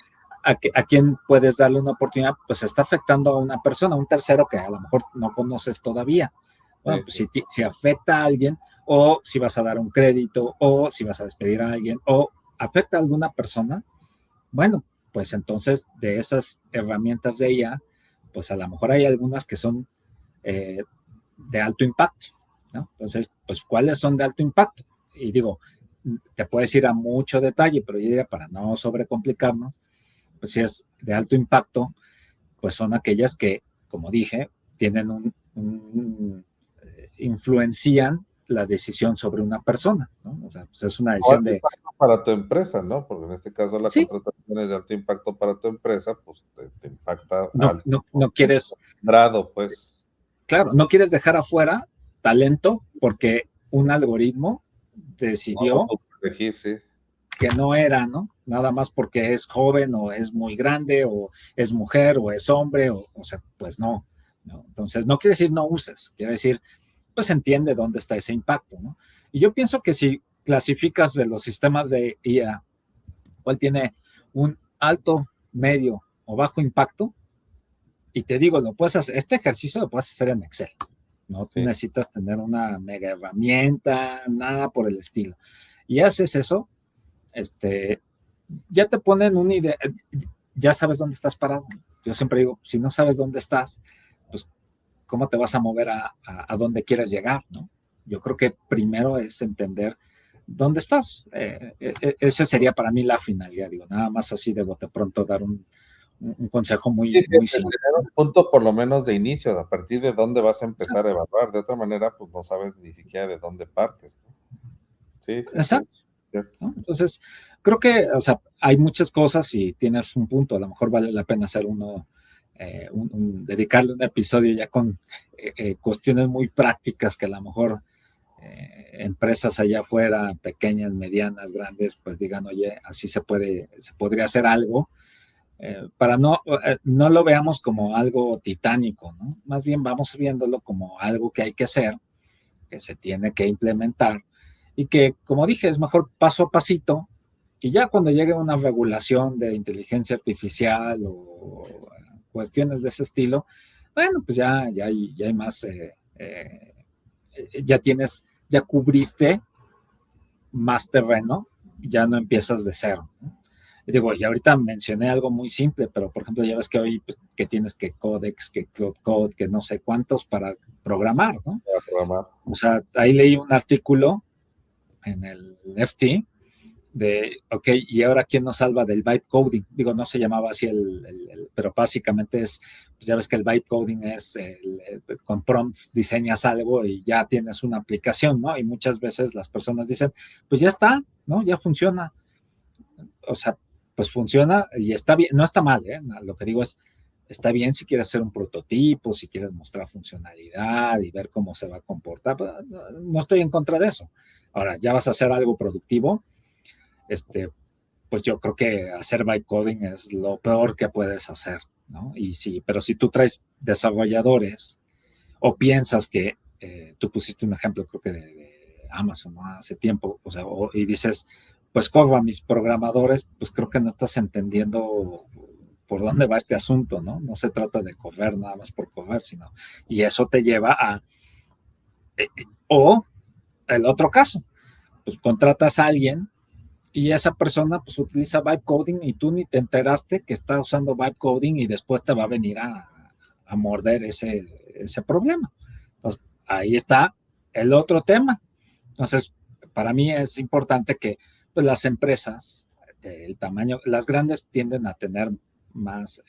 a quién puedes darle una oportunidad, pues está afectando a una persona, a un tercero que a lo mejor no conoces todavía. Bueno, pues si afecta a alguien, o si vas a dar un crédito, o si vas a despedir a alguien, o afecta a alguna persona, bueno, pues entonces de esas herramientas de IA, pues a lo mejor hay algunas que son de alto impacto, ¿no? Entonces, pues, ¿cuáles son de alto impacto? Y digo, te puedes ir a mucho detalle, pero yo diría, para no sobrecomplicarnos, pues si es de alto impacto, pues son aquellas que, como dije, tienen influencian la decisión sobre una persona, ¿no? O sea, pues es una decisión de... Para tu empresa, ¿no? Porque en este caso la contratación es de alto impacto para tu empresa, pues te impacta no quieres... grado, pues. Claro, no quieres dejar afuera talento porque un algoritmo decidió que no era, ¿no? Nada más porque es joven o es muy grande o es mujer o es hombre, o sea, pues no. Entonces, no quiere decir no uses, quiere decir, pues entiende dónde está ese impacto, ¿no? Y yo pienso que si clasificas de los sistemas de IA, cuál tiene un alto, medio o bajo impacto, y te digo, lo puedes hacer, este ejercicio lo puedes hacer en Excel, no necesitas tener una mega herramienta, nada por el estilo. Y haces eso, ya te ponen una idea, ya sabes dónde estás parado. Yo siempre digo, si no sabes dónde estás, pues cómo te vas a mover a donde quieras llegar, ¿no? Yo creo que primero es entender dónde estás. Ese sería para mí la finalidad, digo, nada más así de bote pronto dar un consejo muy simple. Un punto por lo menos de inicio, a partir de dónde vas a empezar a evaluar. De otra manera, pues no sabes ni siquiera de dónde partes, ¿no? Exacto. ¿No? Entonces, creo que, o sea, hay muchas cosas y tienes un punto, a lo mejor vale la pena hacer dedicarle un episodio ya con cuestiones muy prácticas que a lo mejor empresas allá afuera, pequeñas, medianas, grandes, pues digan, oye, así se podría hacer algo, para no lo veamos como algo titánico, ¿no? Más bien vamos viéndolo como algo que hay que hacer, que se tiene que implementar y que, como dije, es mejor paso a pasito, y ya cuando llegue una regulación de inteligencia artificial o cuestiones de ese estilo, bueno, pues ya hay más, ya cubriste más terreno, ya no empiezas de cero, ¿no? Y digo, y ahorita mencioné algo muy simple, pero por ejemplo, ya ves que hoy pues, que tienes que Codex, que Cloud Code, que no sé cuántos para programar, ¿no? Para programar. O sea, ahí leí un artículo en el FT de, ok, y ahora quién nos salva del vibe coding. Digo, no se llamaba así pero básicamente es, pues ya ves que el vibe coding es, con prompts diseñas algo y ya tienes una aplicación, ¿no? Y muchas veces las personas dicen, pues ya está, ¿no? Ya funciona. O sea, pues funciona y está bien, no está mal, ¿eh? Lo que digo es, está bien si quieres hacer un prototipo, si quieres mostrar funcionalidad y ver cómo se va a comportar, no estoy en contra de eso. Ahora, ya vas a hacer algo productivo, pues yo creo que hacer vibe coding es lo peor que puedes hacer, ¿no? Y sí, pero si tú traes desarrolladores o piensas que tú pusiste un ejemplo, creo que de Amazon, ¿no? Hace tiempo, o sea, y dices, pues corro a mis programadores, pues creo que no estás entendiendo por dónde va este asunto, ¿no? No se trata de correr nada más por correr, sino, y eso te lleva a, o el otro caso, pues contratas a alguien y esa persona pues utiliza vibe coding y tú ni te enteraste que está usando vibe coding y después te va a venir a morder ese problema. Entonces, ahí está el otro tema. Entonces, para mí es importante que pues, las empresas del tamaño, las grandes tienden a tener más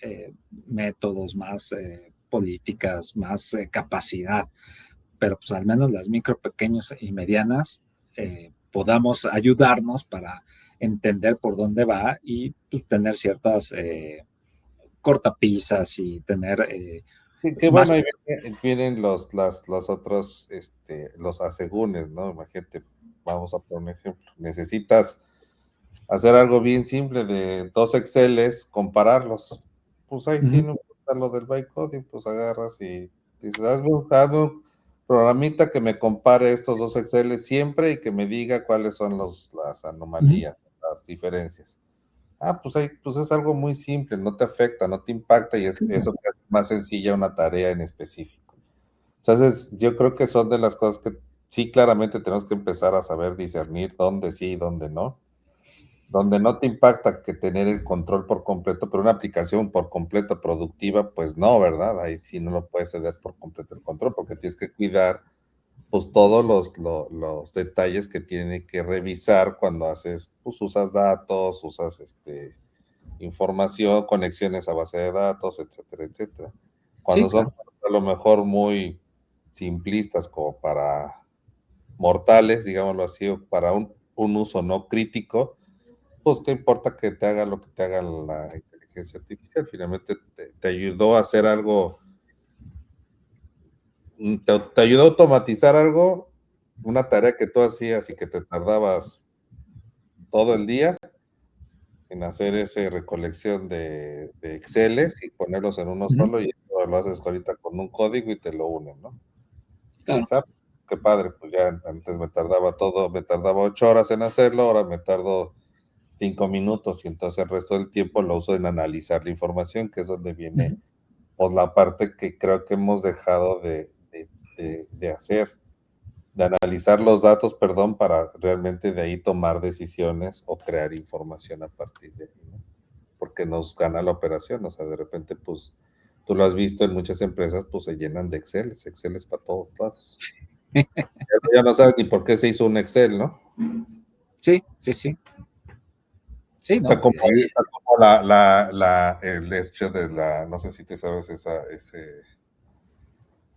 métodos, más políticas, más capacidad, pero pues al menos las micro, pequeños y medianas podamos ayudarnos para entender por dónde va y pues, tener ciertas cortapisas y tener Que más. bueno, ahí vienen los otros, los asegúnes, ¿no? Imagínate, vamos a poner un ejemplo. Necesitas hacer algo bien simple de 2 Exceles, compararlos. Pues ahí sí, no importa lo del bytecoding, pues agarras y dices, hazme un programita que me compare estos 2 Exceles siempre y que me diga cuáles son las anomalías, las diferencias. Pues ahí, pues es algo muy simple, no te afecta, no te impacta y es eso que hace más sencilla una tarea en específico. Entonces, yo creo que son de las cosas que sí claramente tenemos que empezar a saber discernir dónde sí y dónde no. Donde no te impacta que tener el control por completo, pero una aplicación por completo productiva, pues no, ¿verdad? Ahí sí no lo puedes ceder por completo el control, porque tienes que cuidar pues todos los detalles que tiene que revisar cuando haces, pues usas datos, usas información, conexiones a base de datos, etcétera, etcétera. Cuando Sí, claro. son a lo mejor muy simplistas como para mortales, digámoslo así, o para un uso no crítico, pues qué importa que te haga lo que te haga la inteligencia artificial, finalmente te ayudó a hacer algo, te ayudó a automatizar algo, una tarea que tú hacías y que te tardabas todo el día en hacer esa recolección de Exceles y ponerlos en uno solo, y lo haces ahorita con un código y te lo unen, ¿no? Claro. Quizá, qué padre, pues ya antes me tardaba 8 horas en hacerlo, ahora me tardo 5 minutos y entonces el resto del tiempo lo uso en analizar la información, que es donde viene pues la parte que creo que hemos dejado de hacer, de analizar los datos, perdón, para realmente de ahí tomar decisiones o crear información a partir de ahí, ¿no? Porque nos gana la operación, o sea, de repente, pues, tú lo has visto en muchas empresas, pues se llenan de Exceles para todos lados. Ya no sabes ni por qué se hizo un Excel, ¿no? Sí, sí, sí. Sí, Está ¿no? como, el hecho de no sé si te sabes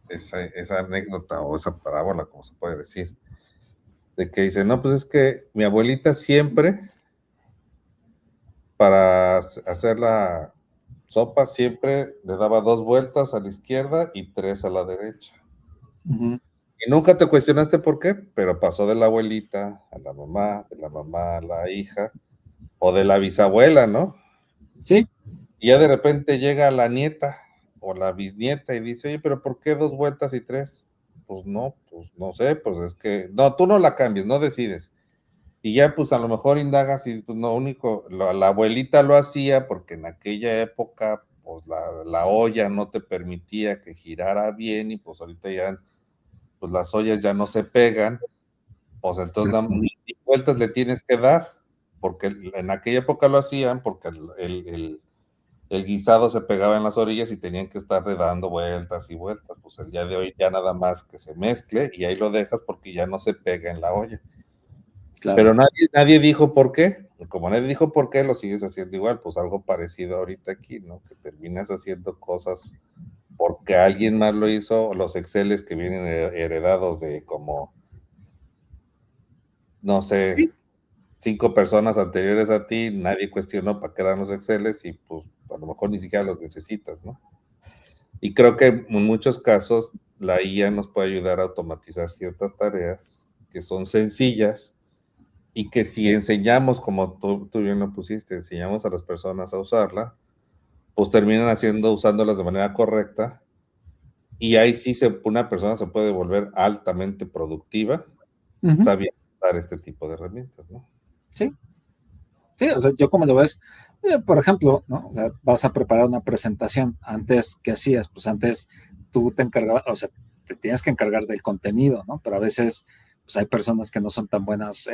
esa anécdota o esa parábola, como se puede decir, de que dice, no, pues es que mi abuelita siempre, para hacer la sopa, siempre le daba 2 vueltas a la izquierda y 3 a la derecha. Uh-huh. Y nunca te cuestionaste por qué, pero pasó de la abuelita a la mamá, de la mamá a la hija, o de la bisabuela, ¿no? Sí. Y ya de repente llega la nieta o la bisnieta y dice, oye, pero ¿por qué 2 vueltas y 3? Pues no sé, pues es que, no, tú no la cambies, no decides. Y ya pues a lo mejor indagas y pues no, la abuelita lo hacía porque en aquella época pues la olla no te permitía que girara bien y pues ahorita ya pues las ollas ya no se pegan, pues entonces ni vueltas le tienes que dar, porque en aquella época lo hacían porque el guisado se pegaba en las orillas y tenían que estarle dando vueltas y vueltas, pues el día de hoy ya nada más que se mezcle y ahí lo dejas porque ya no se pega en la olla. Claro. Pero nadie dijo por qué, y como nadie dijo por qué, lo sigues haciendo igual, pues algo parecido ahorita aquí, ¿no? Que terminas haciendo cosas porque alguien más lo hizo, los Exceles que vienen heredados de como, no sé, sí, 5 personas anteriores a ti, nadie cuestionó para qué eran los Exceles y pues a lo mejor ni siquiera los necesitas, ¿no? Y creo que en muchos casos la IA nos puede ayudar a automatizar ciertas tareas que son sencillas y que si enseñamos, como tú bien lo pusiste, enseñamos a las personas a usarla, pues terminan usándolas de manera correcta y ahí sí una persona se puede volver altamente productiva, sabiendo usar este tipo de herramientas, ¿no? Sí. Sí, o sea, yo como lo ves, por ejemplo, ¿no? O sea, vas a preparar una presentación. Antes, ¿qué hacías? Pues antes tú te encargabas, o sea, te tienes que encargar del contenido, ¿no? Pero a veces pues hay personas que no son tan buenas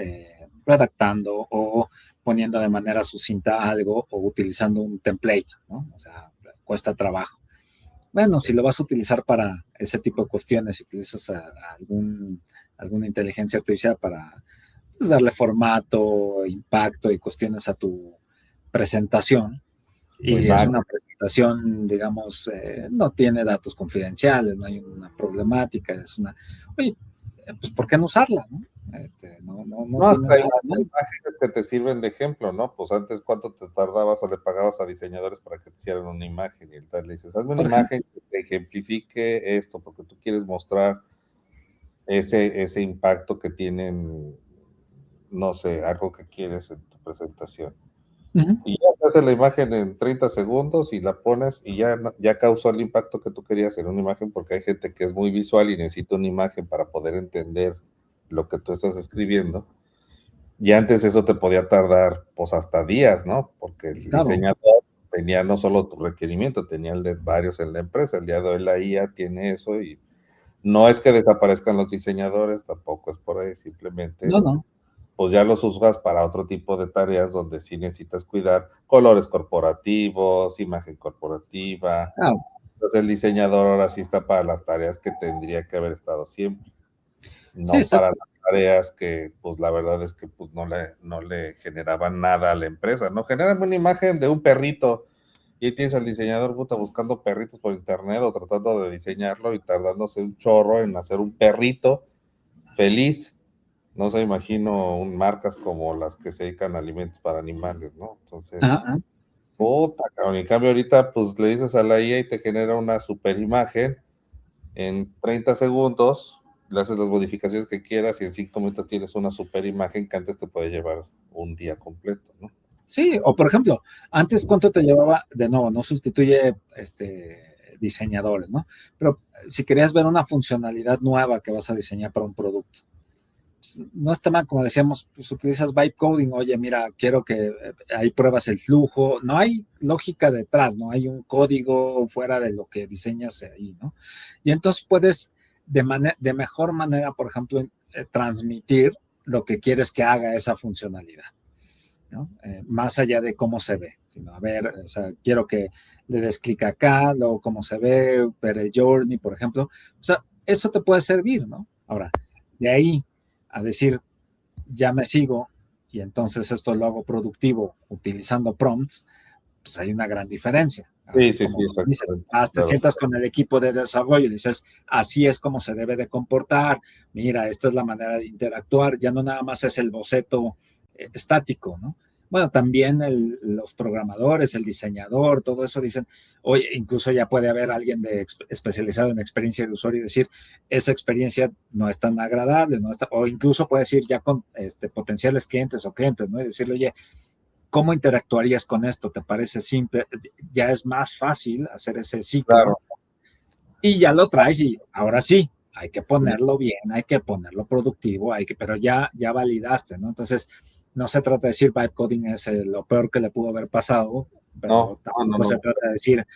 redactando o poniendo de manera sucinta algo o utilizando un template, ¿no? O sea, cuesta trabajo. Bueno, si lo vas a utilizar para ese tipo de cuestiones, si utilizas alguna inteligencia artificial para pues, darle formato, impacto y cuestiones a tu presentación, y es una presentación, digamos, no tiene datos confidenciales, no hay una problemática, oye, pues ¿por qué no usarla? ¿No? No hasta hay imágenes que te sirven de ejemplo, ¿no? Pues antes, ¿cuánto te tardabas o le pagabas a diseñadores para que te hicieran una imagen? Y el tal le dices, hazme una imagen que te ejemplifique esto, porque tú quieres mostrar ese impacto que tienen, no sé, algo que quieres en tu presentación. Y ya te hace la imagen en 30 segundos y la pones y ya causó el impacto que tú querías en una imagen, porque hay gente que es muy visual y necesita una imagen para poder entender lo que tú estás escribiendo. Y antes eso te podía tardar pues hasta días, ¿no? Porque el diseñador tenía no solo tu requerimiento, tenía el de varios en la empresa. El día de hoy la IA tiene eso y no es que desaparezcan los diseñadores, tampoco es por ahí, simplemente pues ya los usas para otro tipo de tareas donde sí necesitas cuidar colores corporativos, imagen corporativa. Entonces el diseñador ahora sí está para las tareas que tendría que haber estado siempre, no para las tareas que pues la verdad es que pues no le generaban nada a la empresa, ¿no? Generan una imagen de un perrito y ahí tienes al diseñador buscando perritos por internet o tratando de diseñarlo y tardándose un chorro en hacer un perrito feliz. No sé, imagino marcas como las que se dedican a alimentos para animales, ¿no? Entonces, puta, cabrón. En cambio, ahorita, pues le dices a la IA y te genera una super imagen en 30 segundos, le haces las modificaciones que quieras y en 5 minutos tienes una super imagen que antes te puede llevar un día completo, ¿no? Sí, o por ejemplo, antes, ¿cuánto te llevaba? De nuevo, no sustituye diseñadores, ¿no? Pero si querías ver una funcionalidad nueva que vas a diseñar para un producto, pues, no está mal, como decíamos, pues utilizas vibe coding, oye, mira, quiero que ahí pruebas el flujo, no hay lógica detrás, no hay un código fuera de lo que diseñas ahí, ¿no? Y entonces puedes de mejor manera, por ejemplo, transmitir lo que quieres que haga esa funcionalidad, ¿no? Más allá de cómo se ve, sino a ver, o sea, quiero que le des clic acá, luego cómo se ve, ver el journey, por ejemplo, o sea, eso te puede servir, ¿no? Ahora, de ahí a decir, ya me sigo y entonces esto lo hago productivo utilizando prompts, pues hay una gran diferencia. Sí, exactamente. Te sientas con el equipo de desarrollo y dices, así es como se debe de comportar, mira, esta es la manera de interactuar, ya no nada más es el boceto estático, ¿no? Bueno, también los programadores, el diseñador, todo eso dicen, oye, incluso ya puede haber alguien especializado en experiencia de usuario y decir, esa experiencia no es tan agradable, no está, o incluso puede decir ya con potenciales clientes o clientes, ¿no? Y decirle, oye, ¿cómo interactuarías con esto? ¿Te parece simple? Ya es más fácil hacer ese ciclo. Claro. Y ya lo traes y ahora sí, hay que ponerlo bien, hay que ponerlo productivo, pero ya validaste, ¿no? Entonces, no se trata de decir vibe coding es lo peor que le pudo haber pasado, pero tampoco se trata de decir,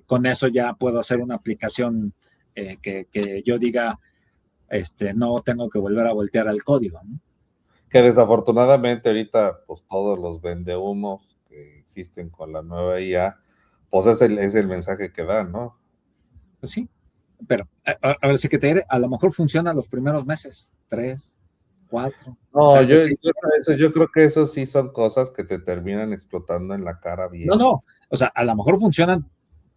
con eso ya puedo hacer una aplicación que yo diga, no tengo que volver a voltear al código, ¿no? Que desafortunadamente ahorita, pues todos los vendehumos que existen con la nueva IA, pues es el mensaje que dan, ¿no? Pues sí, pero a ver si que te diré, a lo mejor funciona los primeros meses, 3, 4. No, yo creo que eso sí son cosas que te terminan explotando en la cara bien. No, o sea, a lo mejor funcionan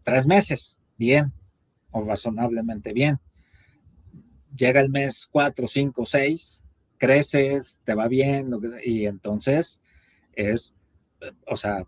3 meses, bien, o razonablemente bien. Llega el mes 4, 5, 6, creces, te va bien, y entonces es, o sea,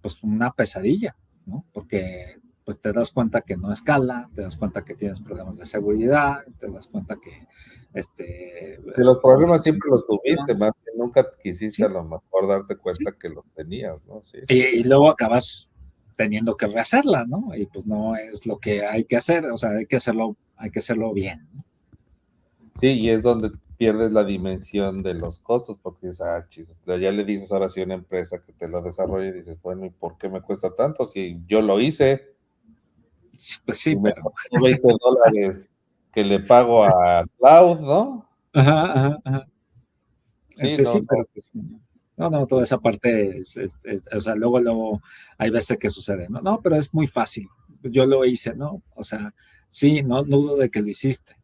pues una pesadilla, ¿no? Porque pues te das cuenta que no escala, te das cuenta que tienes problemas de seguridad, te das cuenta que y los problemas siempre los tuviste, más que nunca quisiste a lo mejor darte cuenta que los tenías, ¿no? Sí. Y luego acabas teniendo que rehacerla, ¿no? Y pues no es lo que hay que hacer, o sea, hay que hacerlo bien, ¿no? Sí, y es donde pierdes la dimensión de los costos, porque dices, ya le dices ahora sí a una empresa que te lo desarrolle y dices, bueno, ¿y por qué me cuesta tanto? Si yo lo hice. Pues sí, pero... $20 que le pago a Cloud, ¿no? Ajá. Sí, no. Pero pues, no, toda esa parte, o sea, luego hay veces que sucede, ¿no? Pero es muy fácil, yo lo hice, ¿no? O sea, sí, no dudo de que lo hiciste,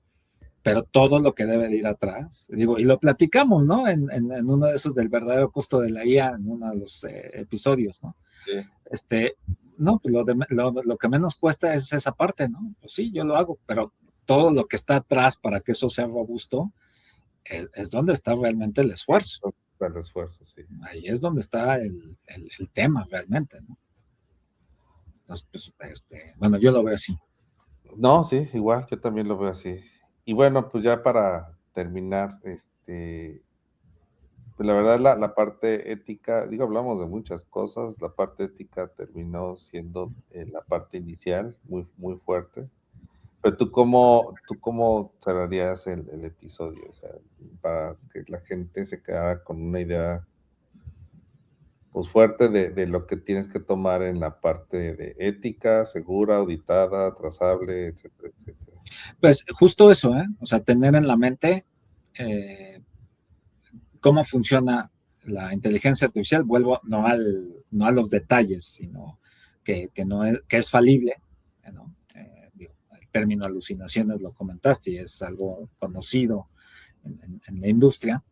pero todo lo que debe de ir atrás, digo, y lo platicamos, ¿no? En uno de esos del verdadero costo de la IA, en uno de los episodios, ¿no? Sí. No, pues lo que menos cuesta es esa parte, ¿no? Pues sí, yo lo hago, pero todo lo que está atrás para que eso sea robusto es donde está realmente el esfuerzo. El esfuerzo, sí. Ahí es donde está el tema realmente, ¿no? Entonces, pues, bueno, yo lo veo así. No, sí, igual, yo también lo veo así. Y bueno, pues ya para terminar, pues la verdad la parte ética, digo, hablamos de muchas cosas, la parte ética terminó siendo la parte inicial, muy, muy fuerte. Pero tú cómo cerrarías el episodio, o sea, para que la gente se quedara con una idea pues fuerte de lo que tienes que tomar en la parte de ética, segura, auditada, trazable, etcétera, etcétera. Pues justo eso, ¿eh? O sea, tener en la mente cómo funciona la inteligencia artificial, vuelvo no a los detalles, sino que es falible, ¿no? El término alucinaciones lo comentaste y es algo conocido en la industria.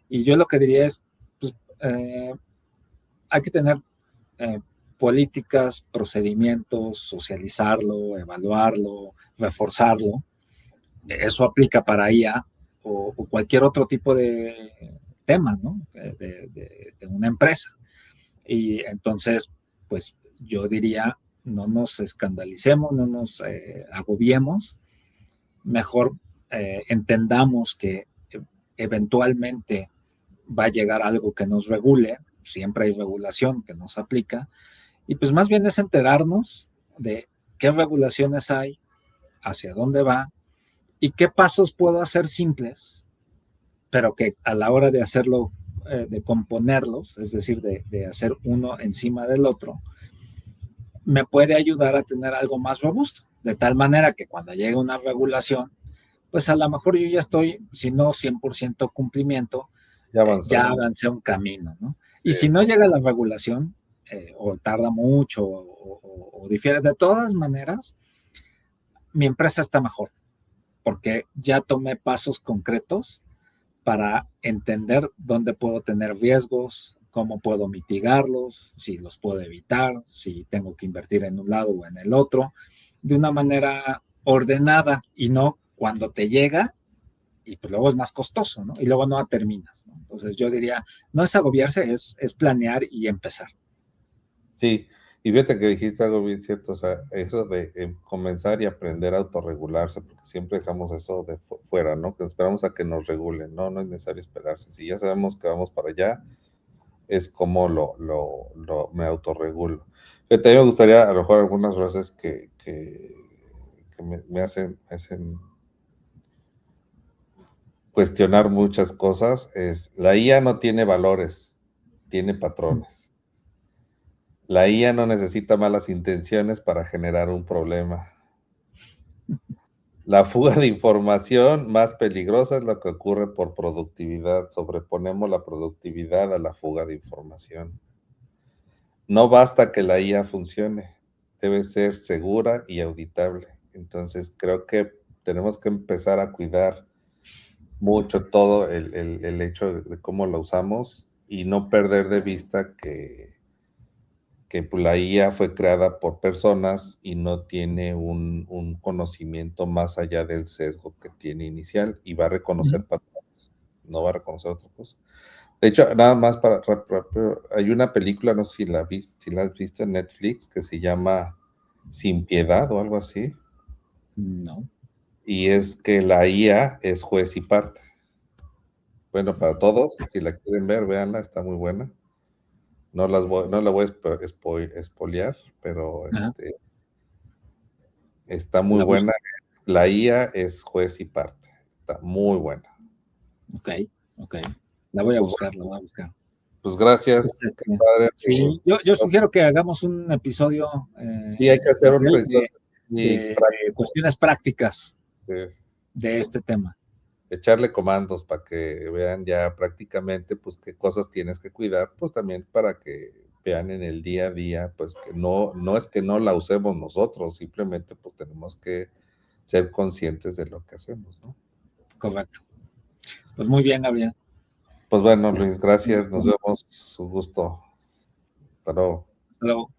Y yo lo que diría es, pues, hay que tener políticas, procedimientos, socializarlo, evaluarlo, reforzarlo. Eso aplica para IA o cualquier otro tipo de tema, ¿no? De una empresa. Y entonces, pues yo diría, no nos escandalicemos, no nos agobiemos, mejor entendamos que eventualmente va a llegar algo que nos regule, siempre hay regulación que nos aplica, y pues más bien es enterarnos de qué regulaciones hay, hacia dónde va y qué pasos puedo hacer simples, pero que a la hora de hacerlo, de componerlos, es decir, de hacer uno encima del otro, me puede ayudar a tener algo más robusto, de tal manera que cuando llegue una regulación, pues a lo mejor yo ya estoy, si no 100% cumplimiento, ya avancé un camino, ¿no? Sí. Y si no llega la regulación, o tarda mucho, o difiere, de todas maneras, mi empresa está mejor, porque ya tomé pasos concretos para entender dónde puedo tener riesgos, cómo puedo mitigarlos, si los puedo evitar, si tengo que invertir en un lado o en el otro, de una manera ordenada y no cuando te llega, y pues luego es más costoso, ¿no? Y luego no terminas, ¿no? Entonces yo diría, no es agobiarse, es planear y empezar. Sí, y fíjate que dijiste algo bien cierto, o sea, eso de comenzar y aprender a autorregularse, porque siempre dejamos eso de fuera, ¿no? Que esperamos a que nos regulen, no, no es necesario esperarse. Si ya sabemos que vamos para allá, es como me autorregulo. Fíjate, a mí me gustaría, a lo mejor, algunas frases que me hacen cuestionar muchas cosas, es, la IA no tiene valores, tiene patrones. La IA no necesita malas intenciones para generar un problema. La fuga de información más peligrosa es lo que ocurre por productividad. Sobreponemos la productividad a la fuga de información. No basta que la IA funcione, debe ser segura y auditable. Entonces creo que tenemos que empezar a cuidar mucho todo el hecho de cómo lo usamos y no perder de vista que la IA fue creada por personas y no tiene un conocimiento más allá del sesgo que tiene inicial y va a reconocer patrones, no va a reconocer otra cosa. De hecho, nada más para rápido, hay una película, no sé si la has visto en Netflix, que se llama Sin Piedad o algo así, No. y es que la IA es juez y parte. Bueno, para todos, si la quieren ver, véanla, está muy buena. No la voy a espolear, pero está muy buena. La IA es juez y parte. Está muy buena. Ok. La voy a buscar, la voy a buscar. Pues gracias. Qué padre. Sí, yo sugiero que hagamos un episodio. Sí, hay que hacer un episodio de cuestiones prácticas de este tema. Echarle comandos para que vean ya prácticamente pues qué cosas tienes que cuidar, pues también para que vean en el día a día, pues que no es que no la usemos nosotros, simplemente pues tenemos que ser conscientes de lo que hacemos, ¿no? Correcto. Pues muy bien, Gabriel. Pues bueno, Luis, gracias, nos vemos, su gusto. Hasta luego. Hasta luego.